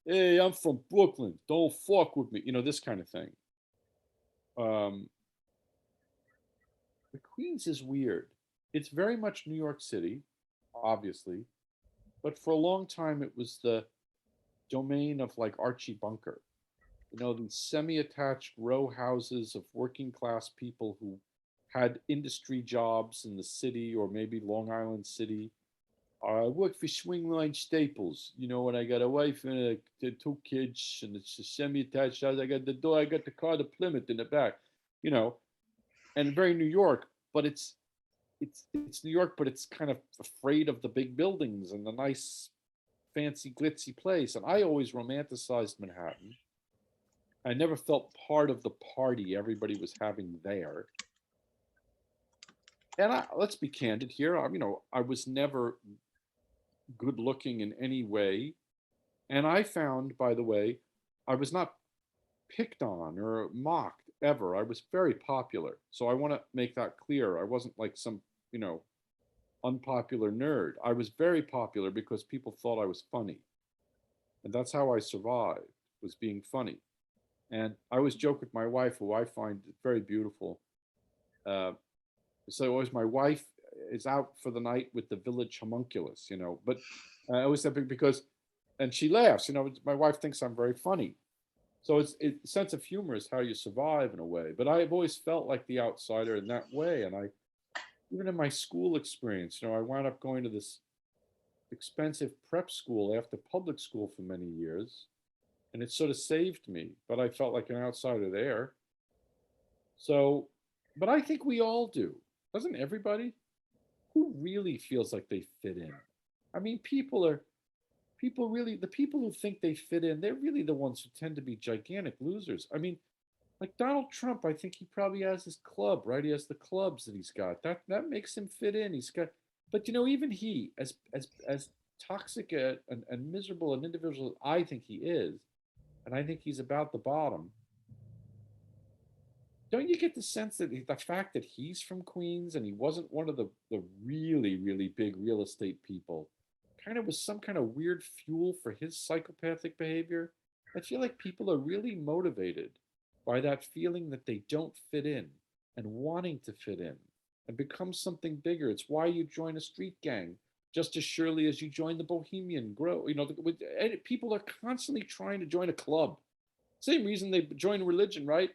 hey, I'm from Brooklyn, don't fuck with me, this kind of thing. The Queens is weird. It's very much New York City, obviously, but for a long time it was the domain of like Archie Bunker. These semi-attached row houses of working class people who had industry jobs in the city or maybe Long Island City. I work for Swingline Staples, and I got a wife and two kids, and it's a semi-attached house. I got the door, I got the car, the Plymouth in the back, and very New York, but it's New York, but it's kind of afraid of the big buildings and the nice, fancy, glitzy place. And I always romanticized Manhattan. I never felt part of the party everybody was having there. And let's be candid here. I was never good looking in any way. And I found, by the way, I was not picked on or mocked ever. I was very popular. So I want to make that clear. I wasn't like some, unpopular nerd. I was very popular because people thought I was funny. And that's how I survived, was being funny. And I always joke with my wife, who I find very beautiful. So always my wife is out for the night with the village homunculus, but I always say because, and she laughs, my wife thinks I'm very funny. So sense of humor is how you survive in a way. But I've always felt like the outsider in that way. And even in my school experience, I wound up going to this expensive prep school after public school for many years. And it sort of saved me, but I felt like an outsider there. So, but I think we all do. Doesn't everybody? Who really feels like they fit in? I mean, people really, the people who think they fit in, they're really the ones who tend to be gigantic losers. I mean, like Donald Trump, I think he probably has his club, right? He has the clubs that he's got. That makes him fit in. He's got, but even he, as toxic and miserable an individual as I think he is, and I think he's about the bottom. Don't you get the sense that the fact that he's from Queens and he wasn't one of the really, really big real estate people kind of was some kind of weird fuel for his psychopathic behavior? I feel like people are really motivated by that feeling that they don't fit in and wanting to fit in and become something bigger. It's why you join a street gang just as surely as you join the Bohemian Grow. People are constantly trying to join a club. Same reason they join religion, right?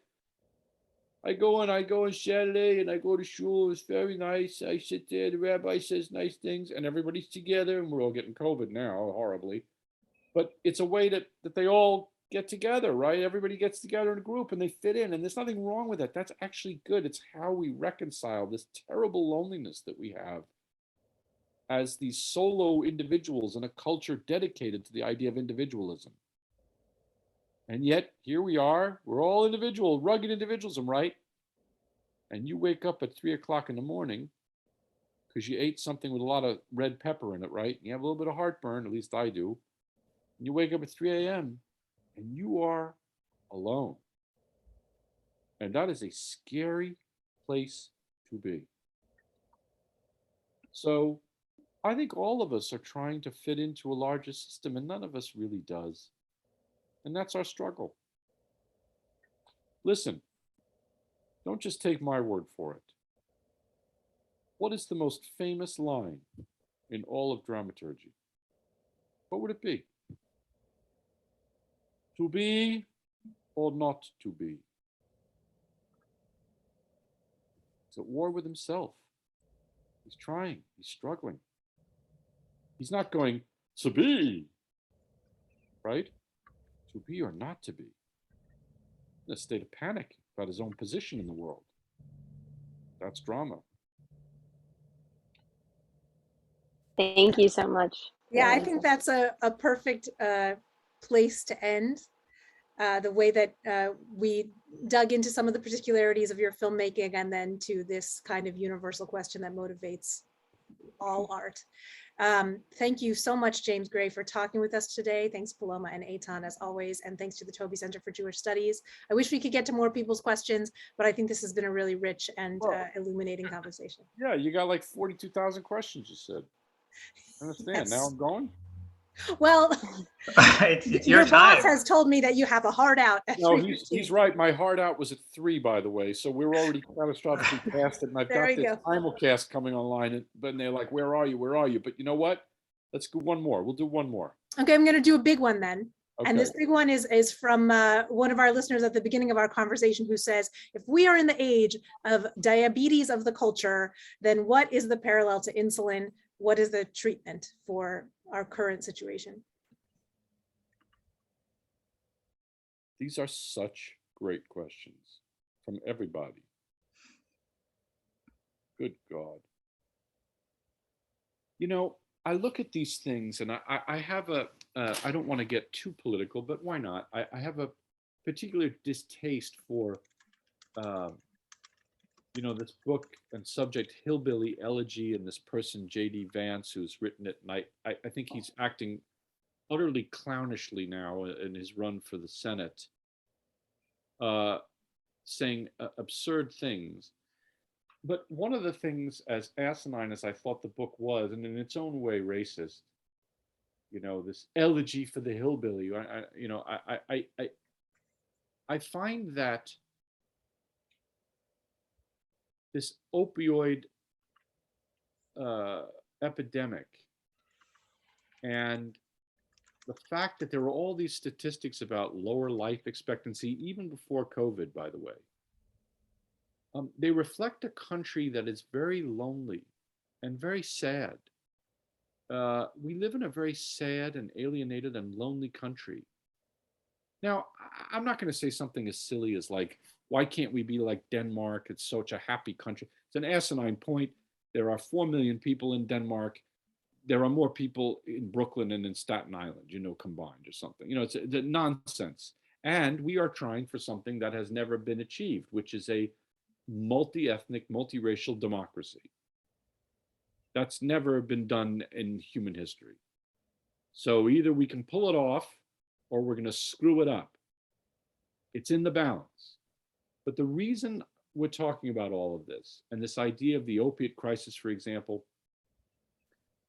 I go on Saturday and I go to shul. It's very nice. I sit there, the rabbi says nice things, and everybody's together, and we're all getting COVID now, horribly. But it's a way that they all get together, right? Everybody gets together in a group and they fit in, and there's nothing wrong with that. That's actually good. It's how we reconcile this terrible loneliness that we have as these solo individuals in a culture dedicated to the idea of individualism. And yet, here we are, we're all individual, rugged individualism, right? And you wake up at 3 o'clock in the morning because you ate something with a lot of red pepper in it, right? You have a little bit of heartburn, at least I do. And you wake up at 3 a.m. and you are alone. And that is a scary place to be. So I think all of us are trying to fit into a larger system, and none of us really does. And that's our struggle. Listen, don't just take my word for it. What is the most famous line in all of dramaturgy? What would it be? To be or not to be? He's at war with himself. He's trying, he's struggling. He's not going to be, right? To be or not to be. In a state of panic about his own position in the world. That's drama. Thank you so much. Yeah, I think that's a perfect place to end. The way that we dug into some of the particularities of your filmmaking and then to this kind of universal question that motivates all art. Thank you so much, James Gray, for talking with us today. Thanks, Paloma and Eitan, as always, and thanks to the Toby Center for Jewish Studies. I wish we could get to more people's questions, but I think this has been a really rich and illuminating conversation. Yeah, you got like 42,000 questions, you said. I understand. Yes. Now I'm going. Well, it's your your boss time. has told me that you have a heart out. No, he's right. My heart out was at 3, by the way. So we're already catastrophically past it. And I've got this simulcast coming online. But they're like, where are you? Where are you? But you know what? Let's go one more. We'll do one more. Okay, I'm going to do a big one then. Okay. And this big one is from one of our listeners at the beginning of our conversation who says, if we are in the age of diabetes of the culture, then what is the parallel to insulin? What is the treatment for our current situation? These are such great questions from everybody. Good God. You know, I look at these things and I have I don't want to get too political, but why not? I have a particular distaste for, this book and subject, Hillbilly Elegy, and this person, J.D. Vance, who's written it. And I think he's acting utterly clownishly now in his run for the Senate, saying absurd things. But one of the things, as asinine as I thought the book was, and in its own way racist, this elegy for the hillbilly, I find that this opioid epidemic and the fact that there were all these statistics about lower life expectancy, even before COVID, by the way, they reflect a country that is very lonely and very sad. We live in a very sad and alienated and lonely country. Now, I'm not going to say something as silly as like, Why can't we be like Denmark? It's such a happy country. It's an asinine point. There are 4 million people in Denmark. There are more people in Brooklyn and in Staten Island, combined or something. It's a nonsense. And we are trying for something that has never been achieved, which is a multi-ethnic, multiracial democracy. That's never been done in human history. So either we can pull it off or we're going to screw it up. It's in the balance. But the reason we're talking about all of this, and this idea of the opiate crisis, for example,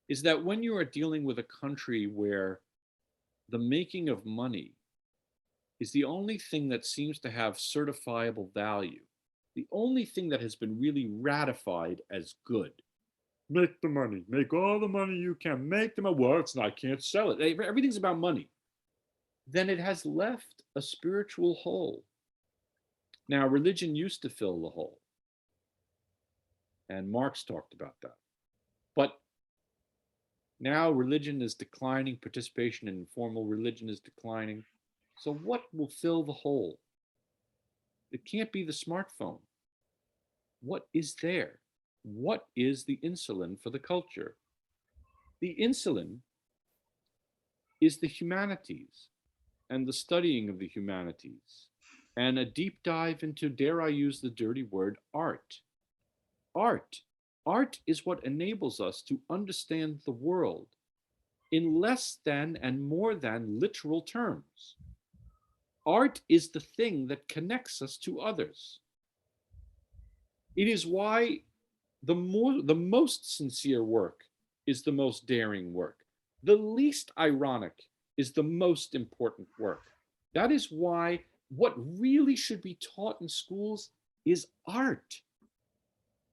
is that when you are dealing with a country where the making of money is the only thing that seems to have certifiable value, the only thing that has been really ratified as good. Make the money, make all the money you can, make them. Well, it's not, I can't sell it. Everything's about money. Then it has left a spiritual hole. Now, religion used to fill the hole. And Marx talked about that. But now religion is declining, participation in formal religion is declining. So what will fill the hole? It can't be the smartphone. What is there? What is the insulin for the culture? The insulin is the humanities and the studying of the humanities and a deep dive into, dare I use the dirty word, art. Art is what enables us to understand the world in less than and more than literal terms. Art is the thing that connects us to others. It is why the most sincere work is the most daring work. The least ironic is the most important work. That is why what really should be taught in schools is art,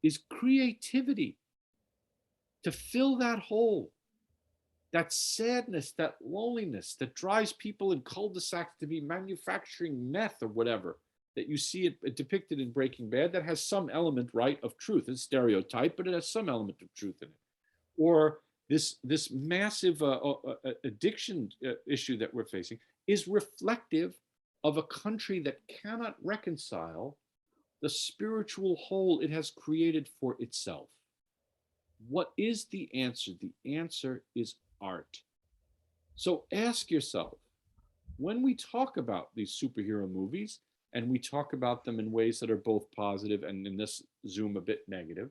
is creativity, to fill that hole, that sadness, that loneliness that drives people in cul-de-sacs to be manufacturing meth or whatever, that you see it depicted in Breaking Bad, that has some element, right, of truth. It's stereotype, but it has some element of truth in it. Or this massive addiction issue that we're facing is reflective of a country that cannot reconcile the spiritual hole it has created for itself. What is the answer? The answer is art. So ask yourself, when we talk about these superhero movies, and we talk about them in ways that are both positive and in this Zoom a bit negative,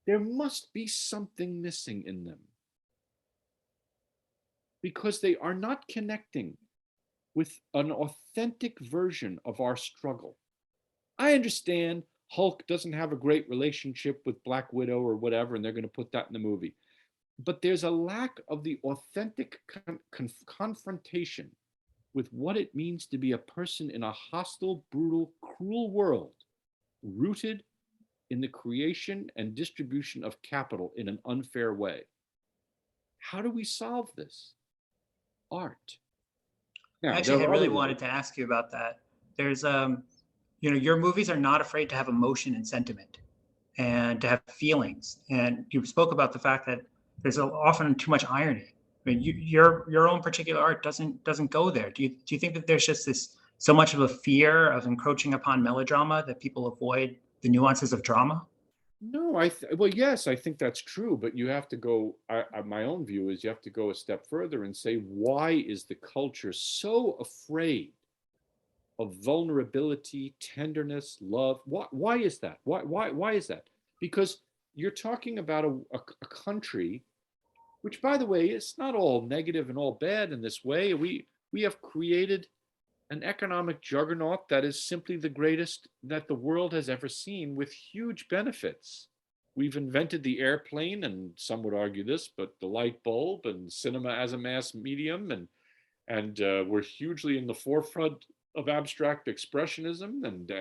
there must be something missing in them, because they are not connecting with an authentic version of our struggle. I understand Hulk doesn't have a great relationship with Black Widow or whatever, and they're going to put that in the movie. But there's a lack of the authentic confrontation with what it means to be a person in a hostile, brutal, cruel world, rooted in the creation and distribution of capital in an unfair way. How do we solve this? Art. Now, Actually, I there are really other wanted ways. to ask you about that. There's, your movies are not afraid to have emotion and sentiment and to have feelings. And you spoke about the fact that there's often too much irony. I mean, your own particular art doesn't go there. Do you think that there's just this so much of a fear of encroaching upon melodrama that people avoid the nuances of drama? No, well, yes, I think that's true, but you have to go. My own view is you have to go a step further and say, why is the culture so afraid of vulnerability, tenderness, love? Why is that? Why is that? Because you're talking about a country, which, by the way, is not all negative and all bad in this way. We have created an economic juggernaut that is simply the greatest that the world has ever seen, with huge benefits. We've invented the airplane, and some would argue this, but the light bulb and cinema as a mass medium, and we're hugely in the forefront of abstract expressionism, and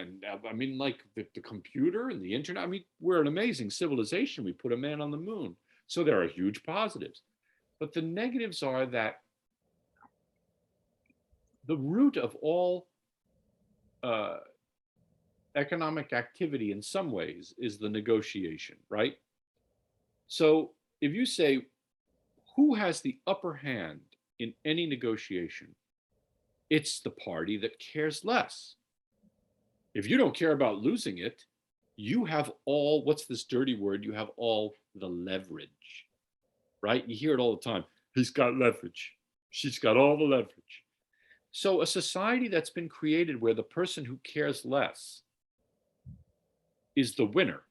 I mean, like the computer and the internet. I mean, we're an amazing civilization. We put a man on the moon. So there are huge positives. But the negatives are that the root of all economic activity in some ways is the negotiation, right? So if you say, who has the upper hand in any negotiation? It's the party that cares less. If you don't care about losing it, you have all, what's this dirty word? You have all the leverage, right? You hear it all the time. He's got leverage. She's got all the leverage. So a society that's been created where the person who cares less is the winner,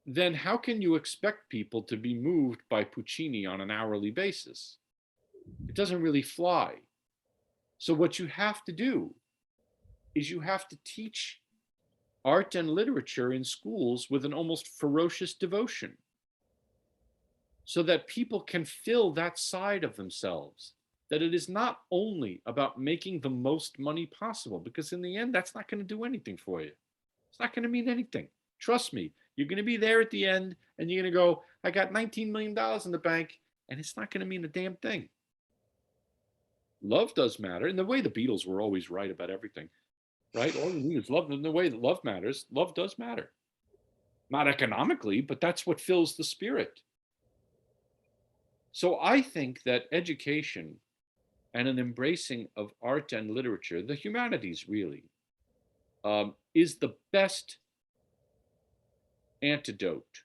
then how can you expect people to be moved by Puccini on an hourly basis? It doesn't really fly. So what you have to do is you have to teach art and literature in schools with an almost ferocious devotion, so that people can fill that side of themselves, that it is not only about making the most money possible, because in the end, that's not going to do anything for you. It's not going to mean anything. Trust me, you're going to be there at the end and you're going to go, I got $19 million in the bank, and it's not going to mean a damn thing. Love does matter. In the way the Beatles were always right about everything, right? All you need is love. In the way that love matters, love does matter. Not economically, but that's what fills the spirit. So I think that education and an embracing of art and literature, the humanities really, is the best antidote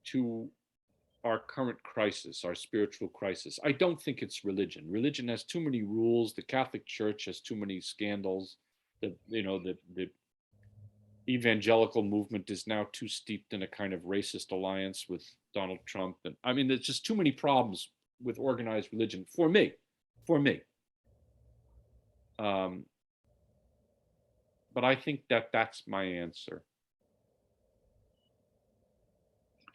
to our current crisis, our spiritual crisis. I don't think it's religion. Religion has too many rules. The Catholic Church has too many scandals. The evangelical movement is now too steeped in a kind of racist alliance with Donald Trump. And I mean, there's just too many problems with organized religion for me. But I think that that's my answer.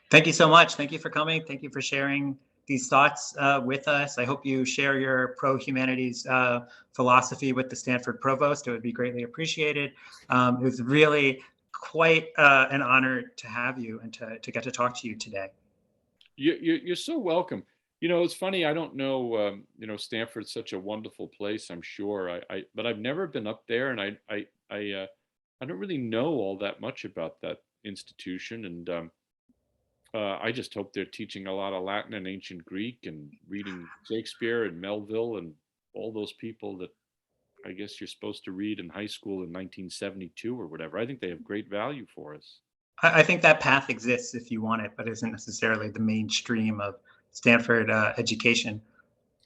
Thank you so much. Thank you for coming. Thank you for sharing these thoughts with us. I hope you share your pro-humanities philosophy with the Stanford Provost. It would be greatly appreciated. It was really quite an honor to have you and to get to talk to you today. You're so welcome. You know, it's funny. I don't know. Stanford's such a wonderful place. I'm sure. But I've never been up there, and I don't really know all that much about that institution. And I just hope they're teaching a lot of Latin and ancient Greek and reading Shakespeare and Melville and all those people that I guess you're supposed to read in high school in 1972 or whatever. I think they have great value for us. I think that path exists if you want it, but isn't necessarily the mainstream of Stanford education.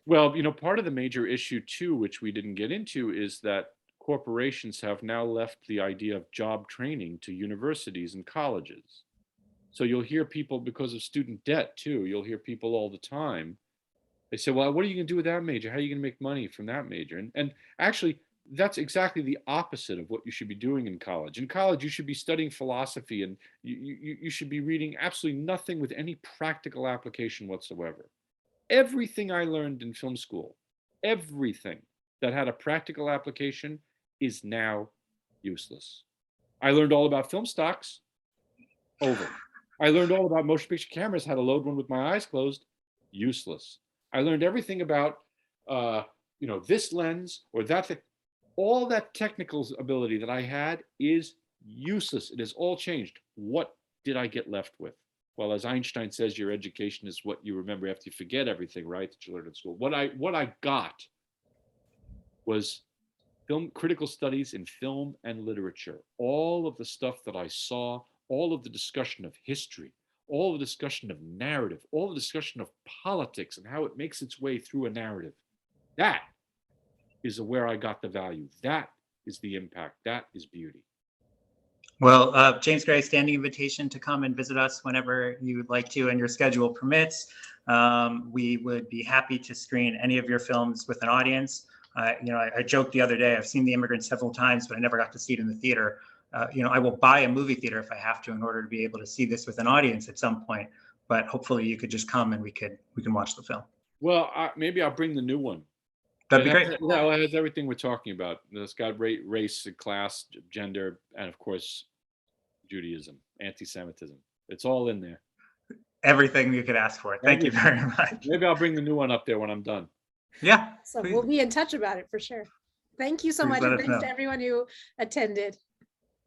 Well, part of the major issue too, which we didn't get into, is that corporations have now left the idea of job training to universities and colleges. So you'll hear people, because of student debt too, you'll hear people all the time. They say, well, what are you going to do with that major? How are you going to make money from that major? And actually, that's exactly the opposite of what you should be doing in college. In college, you should be studying philosophy, and you should be reading absolutely nothing with any practical application whatsoever. Everything I learned in film school, everything that had a practical application is now useless. I learned all about film stocks. Over. I learned all about motion picture cameras, how to load one with my eyes closed. Useless. I learned everything about, this lens or that thing. All that technical ability that I had is useless. It has all changed. What did I get left with? Well, as Einstein says, your education is what you remember after you forget everything, right, that you learned in school. What I got was critical studies in film and literature. All of the stuff that I saw, all of the discussion of history, all the discussion of narrative, all the discussion of politics and how it makes its way through a narrative. That is where I got the value. That is the impact. That is beauty. Well, James Gray, standing invitation to come and visit us whenever you would like to and your schedule permits. We would be happy to screen any of your films with an audience. I joked the other day, I've seen The Immigrant several times, but I never got to see it in the theater. I will buy a movie theater if I have to in order to be able to see this with an audience at some point. But hopefully you could just come and we can watch the film. Well, maybe I'll bring the new one. That'd be great. That has everything we're talking about. It's got race, class, gender, and of course, Judaism, anti-Semitism. It's all in there. Everything you could ask for. Thank you very much. Maybe I'll bring the new one up there when I'm done. Yeah. So we'll be in touch about it for sure. Thank you so much. And thanks to everyone who attended.